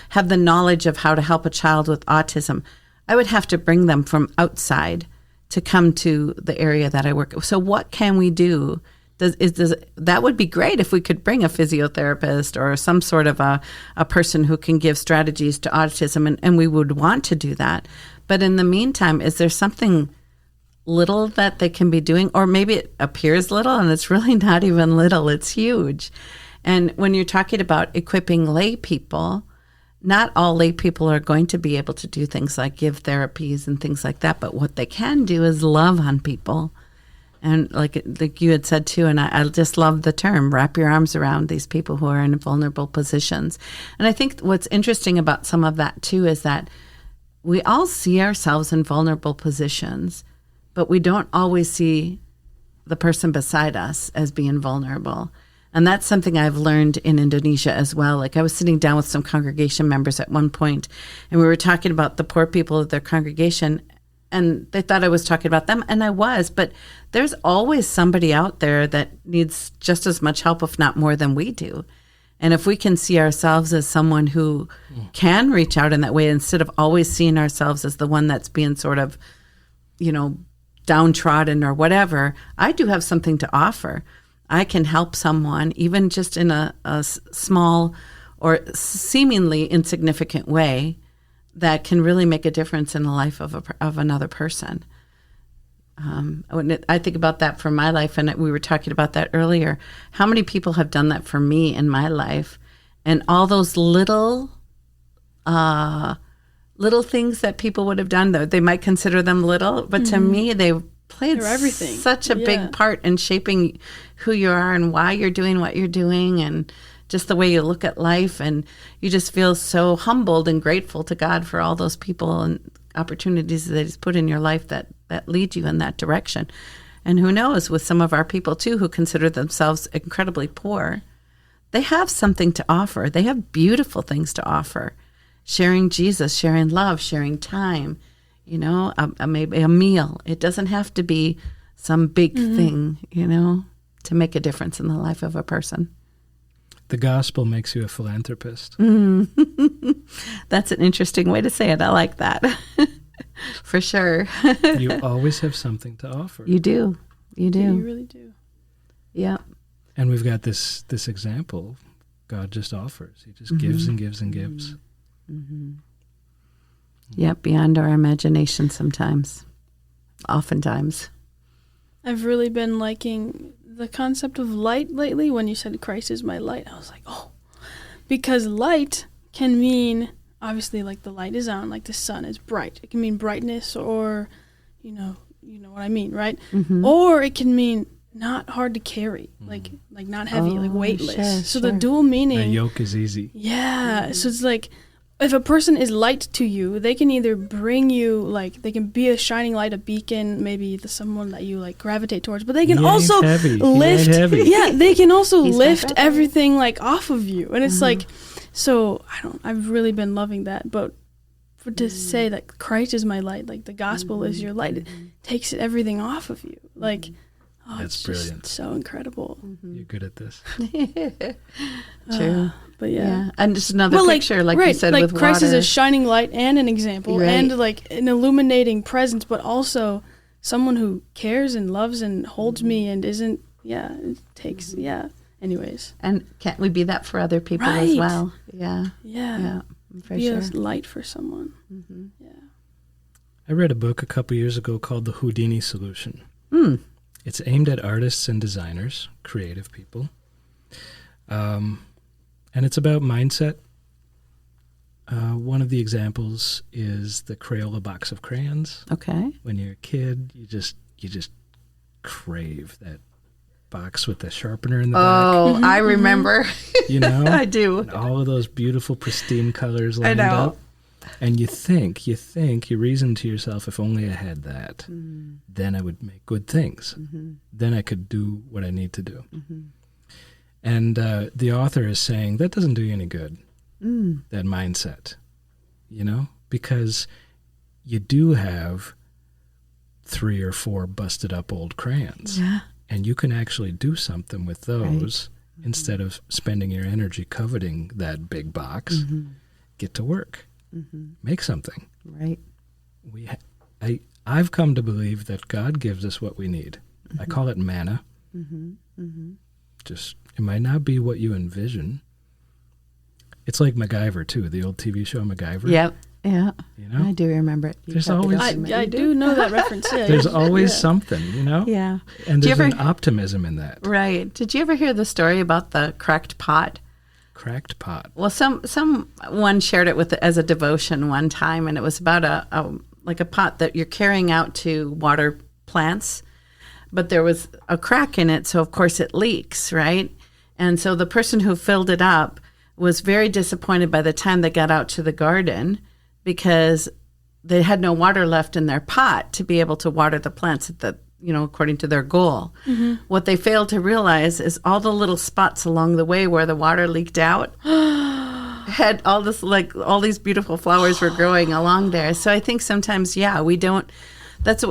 have the knowledge of how to help a child with autism, I would have to bring them from outside to come to the area that I work. So what can we do? That would be great if we could bring a physiotherapist or some sort of a person who can give strategies to autism, and we would want to do that. But in the meantime, is there something little that they can be doing? Or maybe it appears little and it's really not even little, it's huge. And when you're talking about equipping lay people, not all lay people are going to be able to do things like give therapies and things like that, but what they can do is love on people. And like you had said too, and I just love the term, wrap your arms around these people who are in vulnerable positions. And I think what's interesting about some of that too is that we all see ourselves in vulnerable positions, but we don't always see the person beside us as being vulnerable. And that's something I've learned in Indonesia as well. Like I was sitting down with some congregation members at one point, and we were talking about the poor people of their congregation, and they thought I was talking about them, and I was, but there's always somebody out there that needs just as much help, if not more than we do. And if we can see ourselves as someone who can reach out in that way, instead of always seeing ourselves as the one that's being sort of, downtrodden or whatever, I do have something to offer. I can help someone, even just in a small or seemingly insignificant way, that can really make a difference in the life of another person. I think about that for my life, and we were talking about that earlier. How many people have done that for me in my life? And all those little things that people would have done, though they might consider them little, but to me, they played everything. Such a big part in shaping who you are and why you're doing what you're doing, and just the way you look at life. And you just feel so humbled and grateful to God for all those people and opportunities that He's put in your life that lead you in that direction. And who knows, with some of our people too, who consider themselves incredibly poor, they have something to offer. They have beautiful things to offer. Sharing Jesus, sharing love, sharing time, maybe a meal. It doesn't have to be some big thing, to make a difference in the life of a person. The gospel makes you a philanthropist. That's an interesting way to say it. I like that. For sure. You always have something to offer. You do. You do. You really do. Yeah. And we've got this example. God just offers. He just gives and gives and gives. Mm-hmm. Yep, beyond our imagination sometimes. Oftentimes. I've really been liking the concept of light lately. When you said Christ is my light, I was like, oh. Because light can mean, obviously, like the light is on, like the sun is bright. It can mean brightness, or, you know what I mean, right? Mm-hmm. Or it can mean not hard to carry, like not heavy, like weightless. So the dual meaning. The yoke is easy. Yeah. Mm-hmm. So it's like, if a person is light to you, they can either bring you, like, they can be a shining light, a beacon, maybe someone that you, like, gravitate towards, but they can also lift. Yeah, they can also lift everything, like, off of you. And it's like, so, I've really been loving that. But to say that Christ is my light, like, the gospel is your light, it takes everything off of you. Like, that's brilliant. Just so incredible. You're good at this. True. But yeah. And just another picture, like you said, with Christ water. is a shining light and an example and like an illuminating presence, but also someone who cares and loves and holds me and isn't, it takes, anyways. And can't we be that for other people as well? Yeah. Yeah. For be sure. a light for someone. Mm-hmm. Yeah. I read a book a couple years ago called The Houdini Solution. It's aimed at artists and designers, creative people. And it's about mindset. One of the examples is the Crayola box of crayons. Okay. When you're a kid, you just crave that box with the sharpener in the back. Oh, I remember. I do. And all of those beautiful, pristine colors lined up. And you reason to yourself, if only I had that, then I would make good things. Then I could do what I need to do. And the author is saying, that doesn't do you any good, that mindset, because you do have 3 or 4 busted up old crayons. Yeah. And you can actually do something with those instead of spending your energy coveting that big box. Get to work. Make something. Right. I've come to believe that God gives us what we need. I call it manna. Just, it might not be what you envision. It's like MacGyver too, the old TV show MacGyver. Yep. Yeah. I do remember it. There's always I do know that reference. Yeah. There's always something, Yeah. And there's an optimism in that. Right. Did you ever hear the story about the cracked pot? Cracked pot. Well, someone shared it as a devotion one time, and it was about a pot that you're carrying out to water plants, but there was a crack in it, so of course it leaks, right? And so the person who filled it up was very disappointed by the time they got out to the garden, because they had no water left in their pot to be able to water the plants at the, according to their goal. Mm-hmm. What they failed to realize is all the little spots along the way where the water leaked out had all this, like all these beautiful flowers were growing along there. So I think sometimes, we don't, that's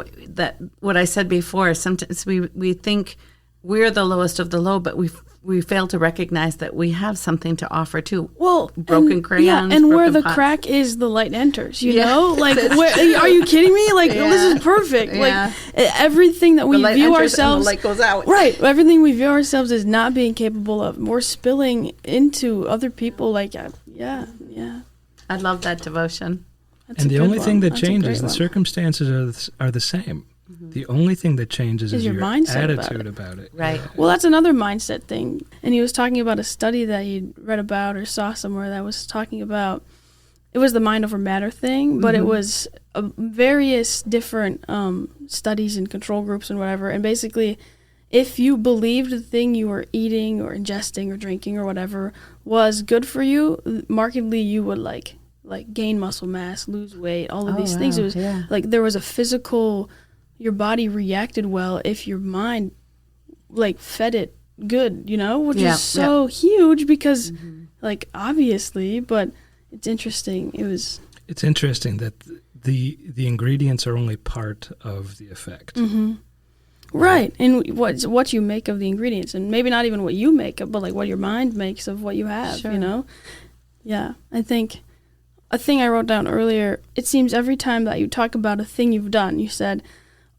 what I said before. Sometimes we think we're the lowest of the low, but we fail to recognize that we have something to offer too. Well, broken crayons, and where the pots. Crack is, the light enters. You know, like, are you kidding me? Like, this is perfect. Like, everything that we view ourselves, the light goes out. Right. Everything we view ourselves as not being capable of, we're spilling into other people. Like, yeah. I love that devotion. That's and the only thing that That's changes, the circumstances are the same. Mm-hmm. The only thing that changes is your mindset attitude about it. Right. Yeah. Well, that's another mindset thing. And he was talking about a study that he read about or saw somewhere that was talking about, it was the mind over matter thing, but it was various different studies and control groups and whatever. And basically, if you believed the thing you were eating or ingesting or drinking or whatever was good for you, markedly you would like gain muscle mass, lose weight, all of these things. It was like there was a physical, your body reacted well if your mind like fed it good, which is so huge because like obviously, but it's interesting. It's interesting that the ingredients are only part of the effect. Mm-hmm. Right. And what you make of the ingredients, and maybe not even what you make of, but like what your mind makes of what you have, Yeah. I think a thing I wrote down earlier, it seems every time that you talk about a thing you've done, you said,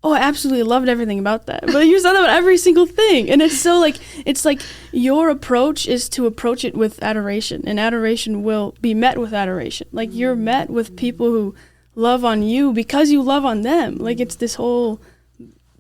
oh, I absolutely loved everything about that. But you said that about every single thing. And it's so it's like your approach is to approach it with adoration, and adoration will be met with adoration. Like you're met with people who love on you because you love on them. Like it's this whole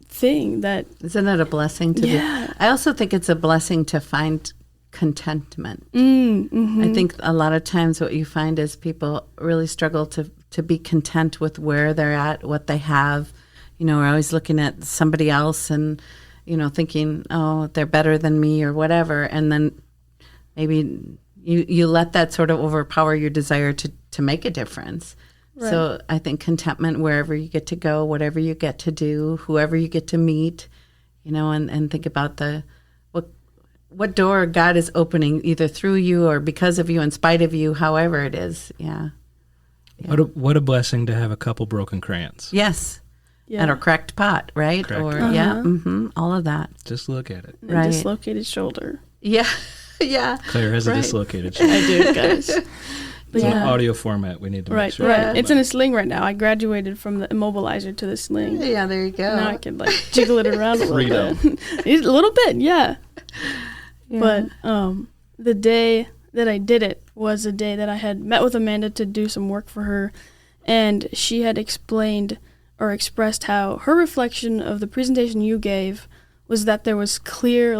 thing that... Isn't it a blessing to be? I also think it's a blessing to find contentment. I think a lot of times what you find is people really struggle to be content with where they're at, what they have. We're always looking at somebody else and, thinking, oh, they're better than me or whatever. And then maybe you let that sort of overpower your desire to make a difference. Right. So I think contentment wherever you get to go, whatever you get to do, whoever you get to meet, and think about what door God is opening either through you or because of you, in spite of you, however it is. Yeah. What a blessing to have a couple broken crayons. Yes. Yeah. And a cracked pot, right? All of that. Just look at it. And a dislocated shoulder. Yeah. Claire has a dislocated shoulder. I do, guys. But it's an audio format. We need to make sure. Right. It's in a sling right now. I graduated from the immobilizer to the sling. Yeah, there you go. Now I can jiggle it around a little bit. A little bit, yeah. But the day that I did it was a day that I had met with Amanda to do some work for her, and she had explained or expressed how her reflection of the presentation you gave was that there was clear,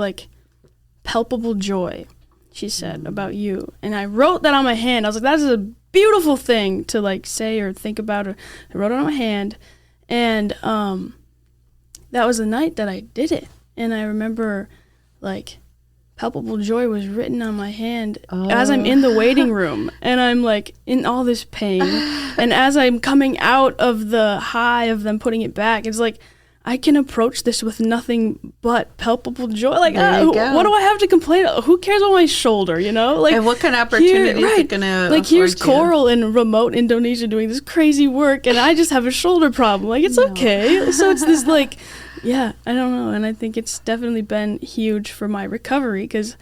palpable joy, she said, about you. And I wrote that on my hand. I was like, that is a beautiful thing to, say or think about. I wrote it on my hand, and that was the night that I did it. And I remember, palpable joy was written on my hand as I'm in the waiting room, and I'm in all this pain. And as I'm coming out of the high of them putting it back, it's I can approach this with nothing but palpable joy. What do I have to complain about? Who cares about my shoulder, and what kind of opportunity is it going to here's Coral in remote Indonesia doing this crazy work, and I just have a shoulder problem. It's okay. So it's this yeah, I don't know. And I think it's definitely been huge for my recovery, because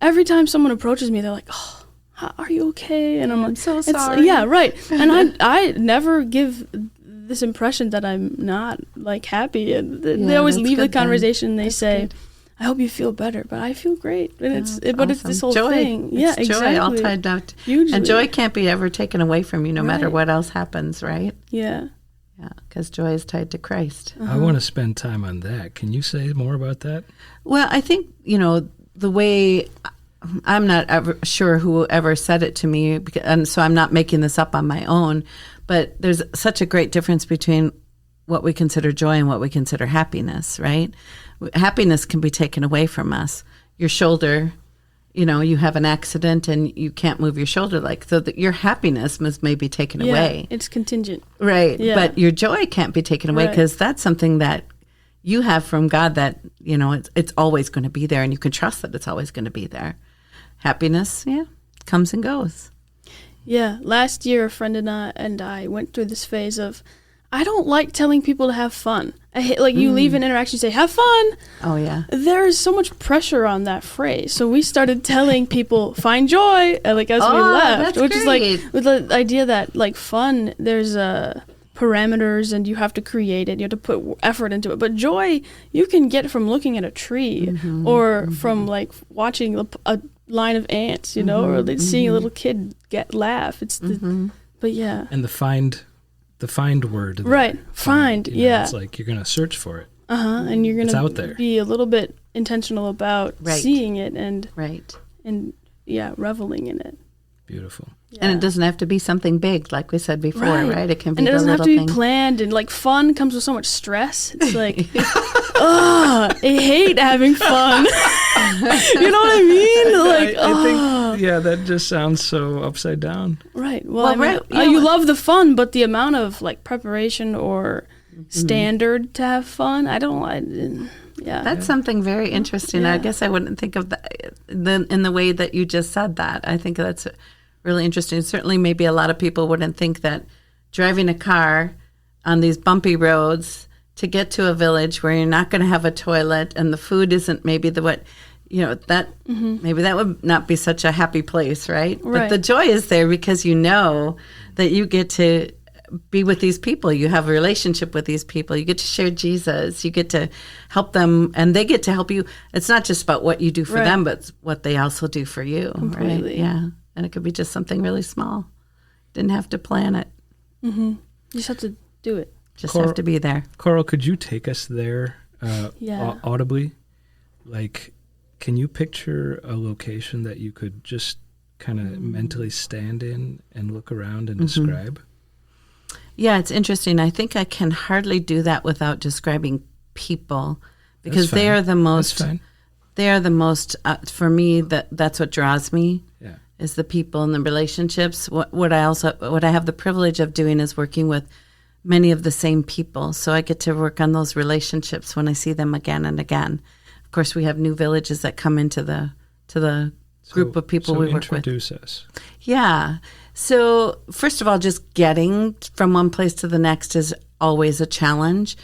every time someone approaches me, they're like, oh, are you okay? And I'm so sorry. Yeah, right. And I never give this impression that I'm not happy. And they always leave the conversation and they say, good. I hope you feel better, but I feel great. And it's this whole joy. Thing. It's exactly. Joy all tied up. Hugely. And joy can't be ever taken away from you, no matter what else happens, right? Yeah. Yeah, because joy is tied to Christ. I want to spend time on that. Can you say more about that? Well, I think, the way, I'm not ever sure who ever said it to me, and so I'm not making this up on my own, but there's such a great difference between what we consider joy and what we consider happiness, right? Happiness can be taken away from us. Your shoulder you have an accident and you can't move your shoulder, so that your happiness may be taken away. It's contingent. Right. Yeah. But your joy can't be taken away because that's something that you have from God that, it's always going to be there, and you can trust that it's always going to be there. Happiness, comes and goes. Yeah. Last year, a friend and I went through this phase of, I don't like telling people to have fun. I hate, you leave an interaction, you say, have fun. Oh, yeah. There is so much pressure on that phrase. So we started telling people, find joy, as we left. That's which great. is with the idea that, fun, there's parameters and you have to create it. You have to put effort into it. But joy, you can get from looking at a tree or from, watching a line of ants, or seeing a little kid laugh. It's but yeah. And the find word. Right. Find. It's you're going to search for it. And you're going to be a little bit intentional about seeing it and reveling in it. Beautiful. Yeah. And it doesn't have to be something big, like we said before, right? It can be and it doesn't have to be thing. planned, and fun comes with so much stress. It's I hate having fun. You know what I mean? I think, that just sounds so upside down. Right. Well, you love the fun, but the amount of preparation or standard to have fun, I don't like. Yeah. That's something very interesting. Yeah. I guess I wouldn't think of that in the way that you just said that. I think that's really interesting. Certainly, maybe a lot of people wouldn't think that driving a car on these bumpy roads to get to a village where you're not going to have a toilet and the food isn't maybe maybe that would not be such a happy place, right? But the joy is there because you know that you get to be with these people. You have a relationship with these people. You get to share Jesus. You get to help them, and they get to help you. It's not just about what you do for them, but what they also do for you. Completely. Right? Yeah. And it could be just something really small. Didn't have to plan it. You just have to do it. Just have to be there. Coral, could you take us there audibly? Can you picture a location that you could just kind of mentally stand in and look around and describe? Yeah, it's interesting. I think I can hardly do that without describing people because they are the most. They are the most for me. That's what draws me. Yeah. Is the people and the relationships. What I have the privilege of doing is working with many of the same people. So I get to work on those relationships when I see them again and again. Of course, we have new villages that come into the group of people we work with. Introduce us. Yeah. So first of all, just getting from one place to the next is always a challenge.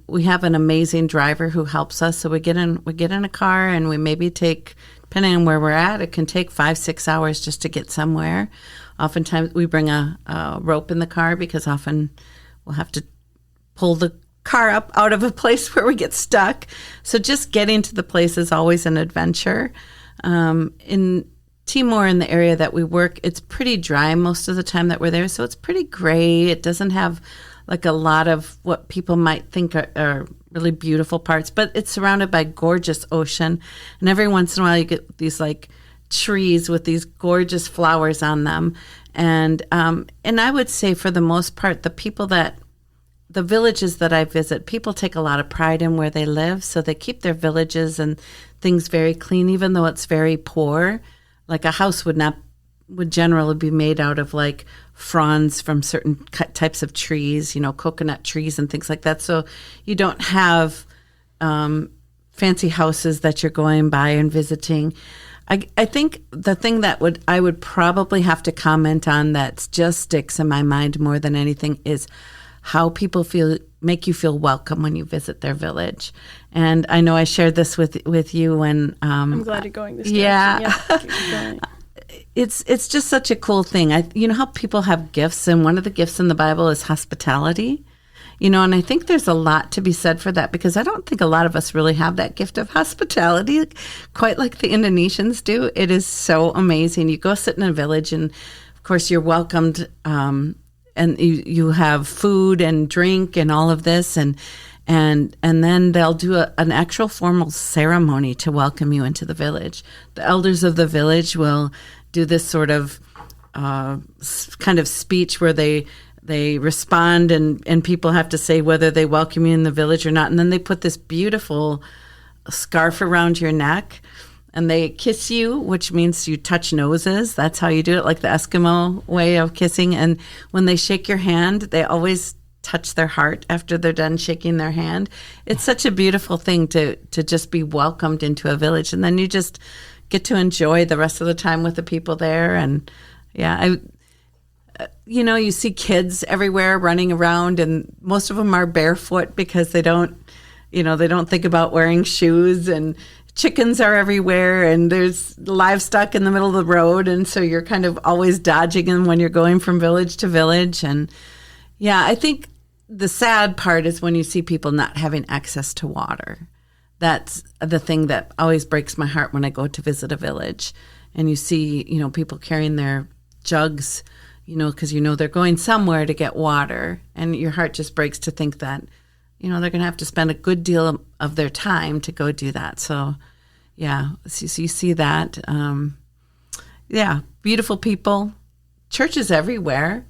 We have an amazing driver who helps us. So we get in a car and we maybe take, depending on where we're at, it can take 5-6 hours just to get somewhere. Oftentimes we bring a rope in the car because often we'll have to pull the car up out of a place where we get stuck. So just getting to the place is always an adventure. In Timor, in the area that we work, it's pretty dry most of the time that we're there. So it's pretty gray. It doesn't have a lot of what people might think are really beautiful parts, but it's surrounded by gorgeous ocean. And every once in a while you get these trees with these gorgeous flowers on them. And I would say for the most part, the villages that I visit, people take a lot of pride in where they live. So they keep their villages and things very clean, even though it's very poor. Like a house would generally be made out of fronds from certain types of trees, coconut trees and things like that. So you don't have fancy houses that you're going by and visiting. I think the thing that I would probably have to comment on that just sticks in my mind more than anything is how people make you feel welcome when you visit their village. And I know I shared this with you when I'm glad you're going this direction. Yeah. It's just such a cool thing. You know how people have gifts, and one of the gifts in the Bible is hospitality. And I think there's a lot to be said for that because I don't think a lot of us really have that gift of hospitality quite like the Indonesians do. It is so amazing. You go sit in a village and, of course, you're welcomed and you have food and drink and all of this. And then they'll do an actual formal ceremony to welcome you into the village. The elders of the village will do this sort of kind of speech where they respond and people have to say whether they welcome you in the village or not. And then they put this beautiful scarf around your neck and they kiss you, which means you touch noses. That's how you do it, like the Eskimo way of kissing. And when they shake your hand, they always touch their heart after they're done shaking their hand. It's such a beautiful thing to just be welcomed into a village, and then you just get to enjoy the rest of the time with the people there. And you see kids everywhere running around, and most of them are barefoot because they don't think about wearing shoes, and chickens are everywhere, and there's livestock in the middle of the road, and so you're kind of always dodging them when you're going from village to village. And yeah, I think the sad part is when you see people not having access to water. That's the thing that always breaks my heart when I go to visit a village, and you see, people carrying their jugs, because they're going somewhere to get water, and your heart just breaks to think that, they're going to have to spend a good deal of their time to go do that. So, yeah, so you see that. Beautiful people, churches everywhere,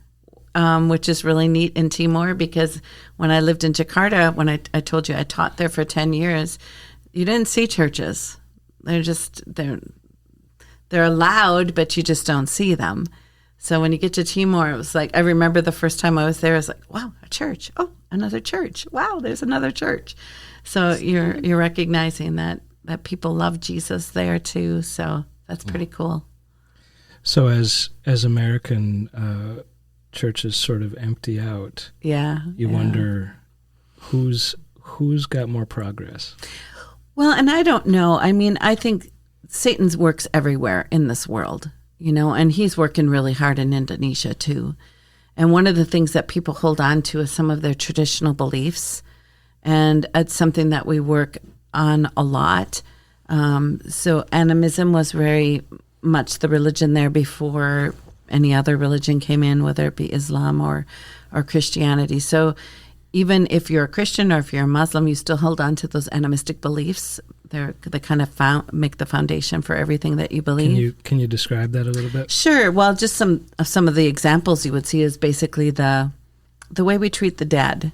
which is really neat in Timor, because when I lived in Jakarta, when I told you I taught there for 10 years, you didn't see churches. They're allowed, but you just don't see them. So when you get to Timor, it was like, I remember the first time I was there, I was like, wow, a church. Oh, another church. Wow, there's another church. So you're recognizing that people love Jesus there too. So that's pretty cool. So as American churches sort of empty out, you wonder who's got more progress. Well, and I don't know. I mean, I think Satan's works everywhere in this world, and he's working really hard in Indonesia too. And one of the things that people hold on to is some of their traditional beliefs. And it's something that we work on a lot. So animism was very much the religion there before any other religion came in, whether it be Islam or Christianity. So even if you're a Christian or if you're a Muslim, you still hold on to those animistic beliefs. They kind of make the foundation for everything that you believe. Can you describe that a little bit? Sure. Well, just some of the examples you would see is basically the way we treat the dead.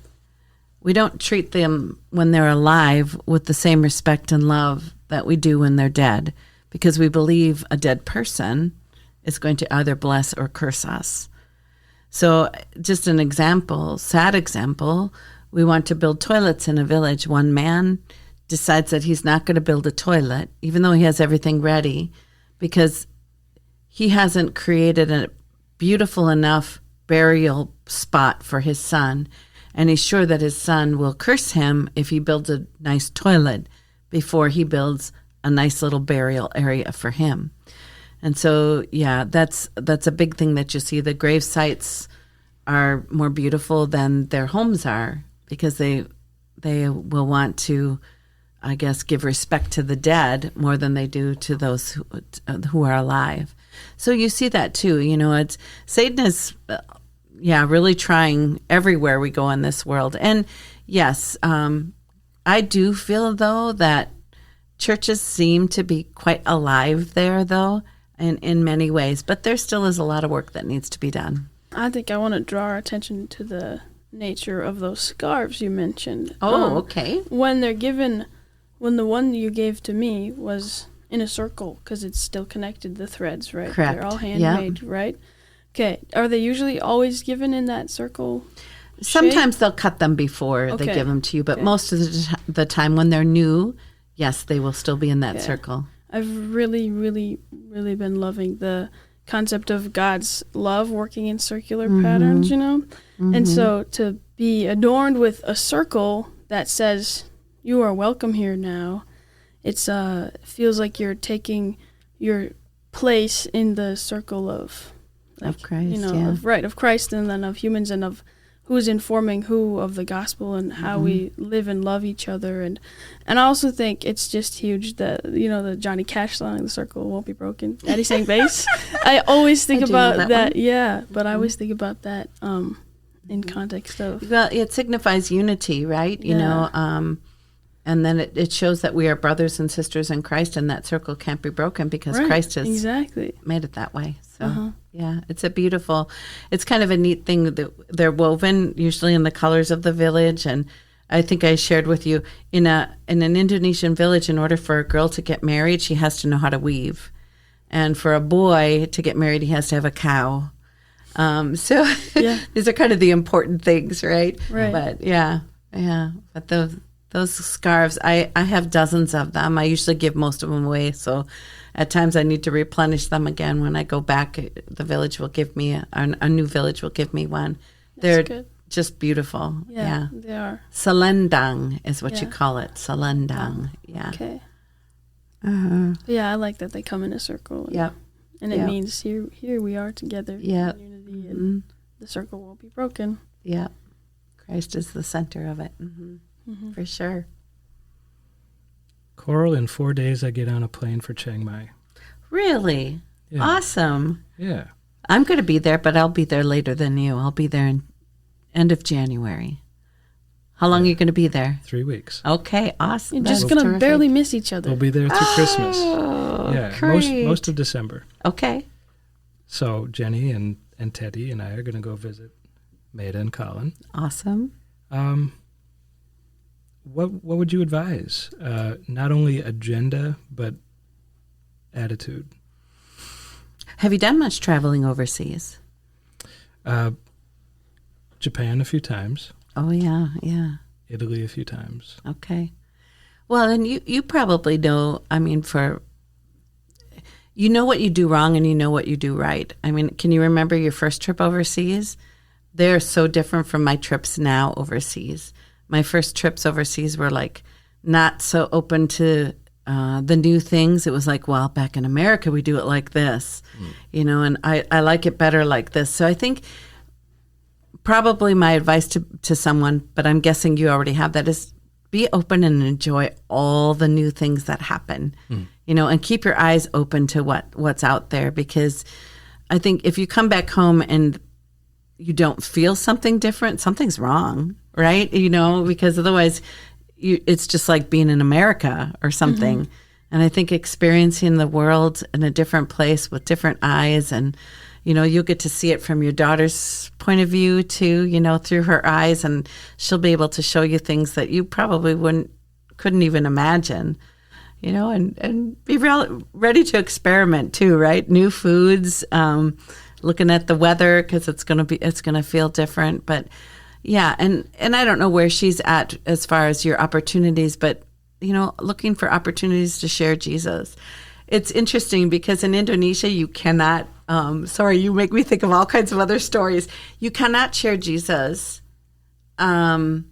We don't treat them when they're alive with the same respect and love that we do when they're dead, because we believe a dead person is going to either bless or curse us. So just an example, sad example, we want to build toilets in a village. One man decides that he's not going to build a toilet, even though he has everything ready, because he hasn't created a beautiful enough burial spot for his son. And he's sure that his son will curse him if he builds a nice toilet before he builds a nice little burial area for him. And so, yeah, that's a big thing that you see. The grave sites are more beautiful than their homes are, because they will want to, I guess, give respect to the dead more than they do to those who are alive. So you see that too. It's Satan is, really trying everywhere we go in this world. And yes, I do feel though that churches seem to be quite alive there, though. In many ways, but there still is a lot of work that needs to be done. I think I want to draw our attention to the nature of those scarves you mentioned. Oh, okay. When the one you gave to me was in a circle, because it's still connected, the threads, right? Correct. They're all handmade, right? Okay. Are they usually always given in that circle? Sometimes they'll cut them before they give them to you, but most of the time when they're new, yes, they will still be in that circle. I've really, really, really been loving the concept of God's love working in circular patterns, Mm-hmm. And so to be adorned with a circle that says, you are welcome here now, it feels like you're taking your place in the circle of Christ, of Christ, and then of humans, and of who's informing who of the gospel, and how we live and love each other. And I also think it's just huge that, the Johnny Cash song, The Circle Won't Be Broken, Daddy sang bass. I always think about that, but I always think about that in context of... Well, it signifies unity, right? And then it shows that we are brothers and sisters in Christ, and that circle can't be broken because Christ has made it that way. So, it's it's kind of a neat thing that they're woven usually in the colors of the village. And I think I shared with you, in an Indonesian village, in order for a girl to get married, she has to know how to weave. And for a boy to get married, he has to have a cow. So these are kind of the important things, right? Right. But but those scarves, I have dozens of them. I usually give most of them away. So at times I need to replenish them again. When I go back, the village will give me, a new village will give me one. They're good. just beautiful. Yeah. They are. Selendang is what you call it. Selendang. Yeah. Okay. Uh-huh. Yeah, I like that they come in a circle. Yep. And it means here we are together. Yep. In unity, and the circle won't be broken. Yeah. Christ is the center of it. For sure. Coral, in 4 days I get on a plane for Chiang Mai. Really? Yeah. Awesome. Yeah. I'm going to be there, but I'll be there later than you. I'll be there in end of January. How long are you going to be there? 3 weeks. Okay, awesome. You're just going to barely miss each other. We'll be there through Christmas. Yeah, Most of December. Okay. So Jenny and Teddy and I are going to go visit Maida and Colin. Awesome. What would you advise? Not only agenda, but attitude. Have you done much traveling overseas? Japan a few times. Oh, yeah. Italy a few times. Okay. Well, and you probably know, you know what you do wrong and you know what you do right. I mean, can you remember your first trip overseas? They're so different from my trips now overseas. My first trips overseas were like not so open to the new things. It was like, well, back in America, we do it like this, and I like it better like this. So I think probably my advice to someone, but I'm guessing you already have that, is be open and enjoy all the new things that happen, and keep your eyes open to what's out there. Because I think if you come back home and you don't feel something different, something's wrong, right? Because otherwise it's just like being in America or something. And I think experiencing the world in a different place with different eyes, and you'll get to see it from your daughter's point of view too, through her eyes, and she'll be able to show you things that you probably couldn't even imagine, and be ready to experiment too, right? New foods, looking at the weather, because it's going to feel different. But yeah, and I don't know where she's at as far as your opportunities, but looking for opportunities to share Jesus. It's interesting because in Indonesia you cannot, you make me think of all kinds of other stories. You cannot share Jesus unless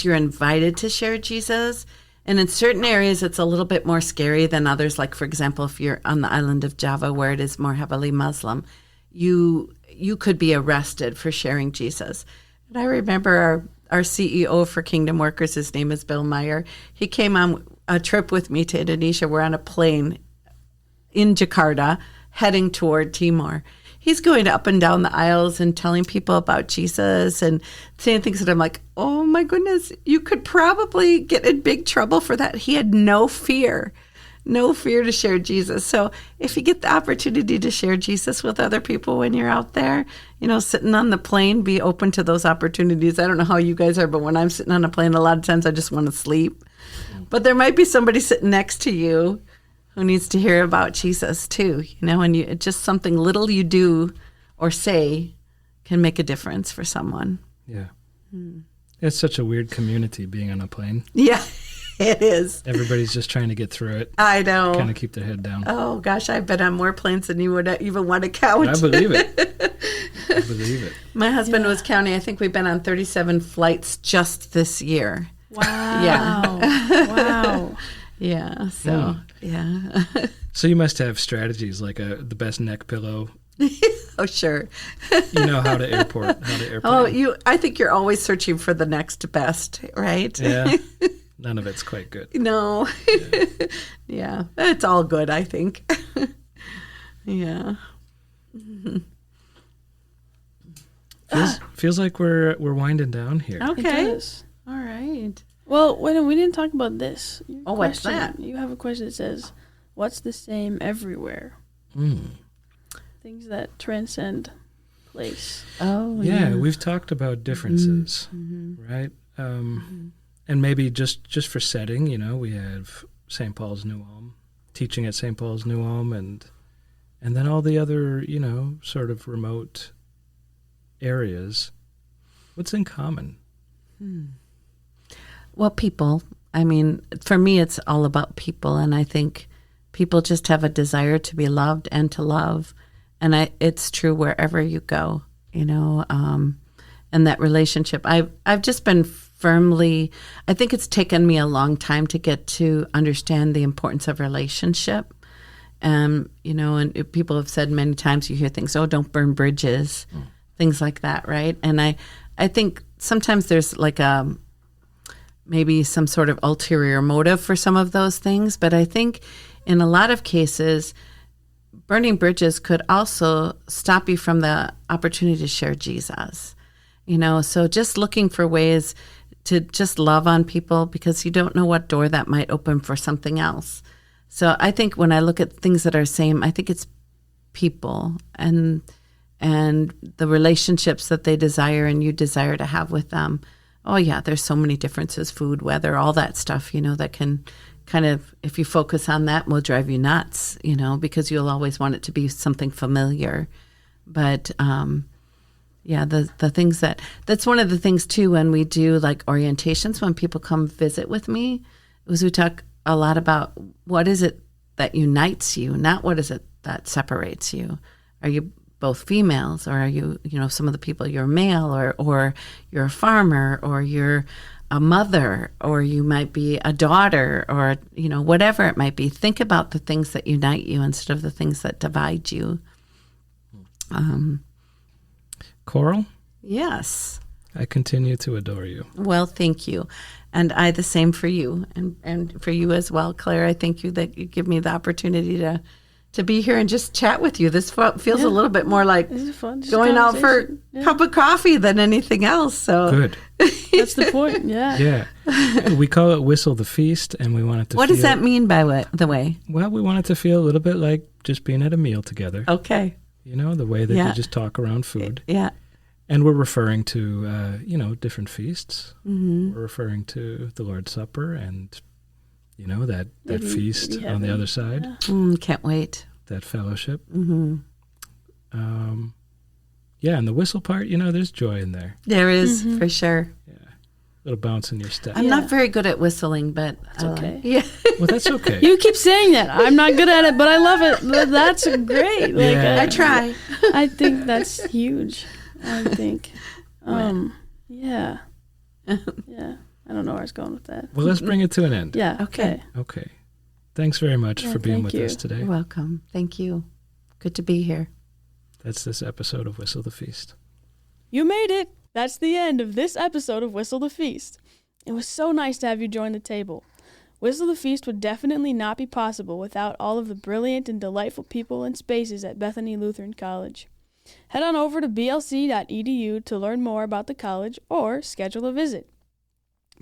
you're invited to share Jesus. And in certain areas, it's a little bit more scary than others. Like, for example, if you're on the island of Java, where it is more heavily Muslim, you could be arrested for sharing Jesus. And I remember our CEO for Kingdom Workers, his name is Bill Meyer. He came on a trip with me to Indonesia. We're on a plane in Jakarta heading toward Timor. He's going up and down the aisles and telling people about Jesus and saying things that I'm like, oh my goodness, you could probably get in big trouble for that. He had no fear to share Jesus. So if you get the opportunity to share Jesus with other people when you're out there, sitting on the plane, be open to those opportunities. I don't know how you guys are, but when I'm sitting on a plane, a lot of times I just want to sleep. But there might be somebody sitting next to you who needs to hear about Jesus too, and just something little you do or say can make a difference for someone. Yeah. It's such a weird community being on a plane. Yeah, it is. Everybody's just trying to get through it. I know. Kind of keep their head down. Oh gosh, I've been on more planes than you would even want to count. I believe it. I believe it. My husband was counting. I think we've been on 37 flights just this year. Wow. Yeah. Wow. Yeah. So, yeah. So you must have strategies like the best neck pillow. Oh, sure. You know how to airplane. I think you're always searching for the next best, right? Yeah. None of it's quite good. No. Yeah. It's all good, I think. Yeah. Feels like we're winding down here. Okay. It does. All right. Well, we didn't talk about this. What's that? You have a question that says, what's the same everywhere? Things that transcend place. Oh, yeah. We've talked about differences, right? And maybe just for setting, we have St. Paul's New Ulm, teaching at St. Paul's New Ulm, and then all the other, sort of remote areas. What's in common? Well, people. I mean, for me, it's all about people, and I think people just have a desire to be loved and to love, and it's true wherever you go, and that relationship. I've just been firmly. I think it's taken me a long time to get to understand the importance of relationship. And people have said many times, you hear things, oh, don't burn bridges, things like that, right? And I think sometimes there's like maybe some sort of ulterior motive for some of those things, but I think in a lot of cases, burning bridges could also stop you from the opportunity to share Jesus. So just looking for ways to just love on people, because you don't know what door that might open for something else. So I think when I look at things that are same, I think it's people and the relationships that they desire and you desire to have with them. Oh yeah, there's so many differences, food, weather, all that stuff, that can kind of, if you focus on that, will drive you nuts, because you'll always want it to be something familiar. But the things that's one of the things too, when we do like orientations, when people come visit with me, is we talk a lot about what is it that unites you, not what is it that separates you. Are you both females, or are you, some of the people, you're male, or you're a farmer, or you're a mother, or you might be a daughter, or, whatever it might be. Think about the things that unite you instead of the things that divide you. Coral? Yes. I continue to adore you. Well, thank you. And I the same for you, and for you as well, Claire. I thank you that you give me the opportunity to be here and just chat with you. This feels a little bit more like going out for a cup of coffee than anything else. So good. That's the point. Yeah. Yeah. We call it Whistle the Feast, and we want it to. What does that mean by the way? Well, we want it to feel a little bit like just being at a meal together. Okay. The way that you just talk around food. Yeah. And we're referring to, different feasts. Mm-hmm. We're referring to the Lord's Supper and, that feast on the other side. Yeah. Can't wait. That fellowship. Mm-hmm. And the whistle part, there's joy in there. There is, for sure. Yeah. A little bounce in your step. I'm not very good at whistling, but... That's okay. Yeah. Well, that's okay. You keep saying that. I'm not good at it, but I love it. That's great. I try. I think that's huge. I think. Yeah. Yeah. I don't know where I was going with that. Well, let's bring it to an end. Yeah. Okay. Okay. Thanks very much for being with us today. You're welcome. Thank you. Good to be here. That's this episode of Whistle the Feast. You made it. That's the end of this episode of Whistle the Feast. It was so nice to have you join the table. Whistle the Feast would definitely not be possible without all of the brilliant and delightful people and spaces at Bethany Lutheran College. Head on over to blc.edu to learn more about the college or schedule a visit.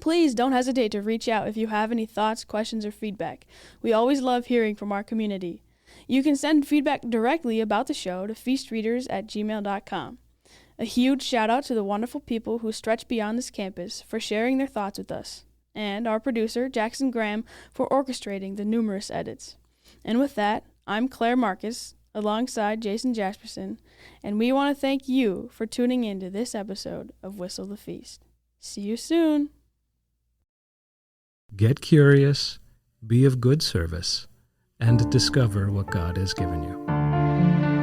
Please don't hesitate to reach out if you have any thoughts, questions, or feedback. We always love hearing from our community. You can send feedback directly about the show to feastreaders@gmail.com. A huge shout out to the wonderful people who stretch beyond this campus for sharing their thoughts with us, and our producer, Jaksyn Graham, for orchestrating the numerous edits. And with that, I'm Claire Marcus, alongside Jason Jaspersen, and we want to thank you for tuning in to this episode of Whistle the Feast. See you soon. Get curious, be of good service, and discover what God has given you.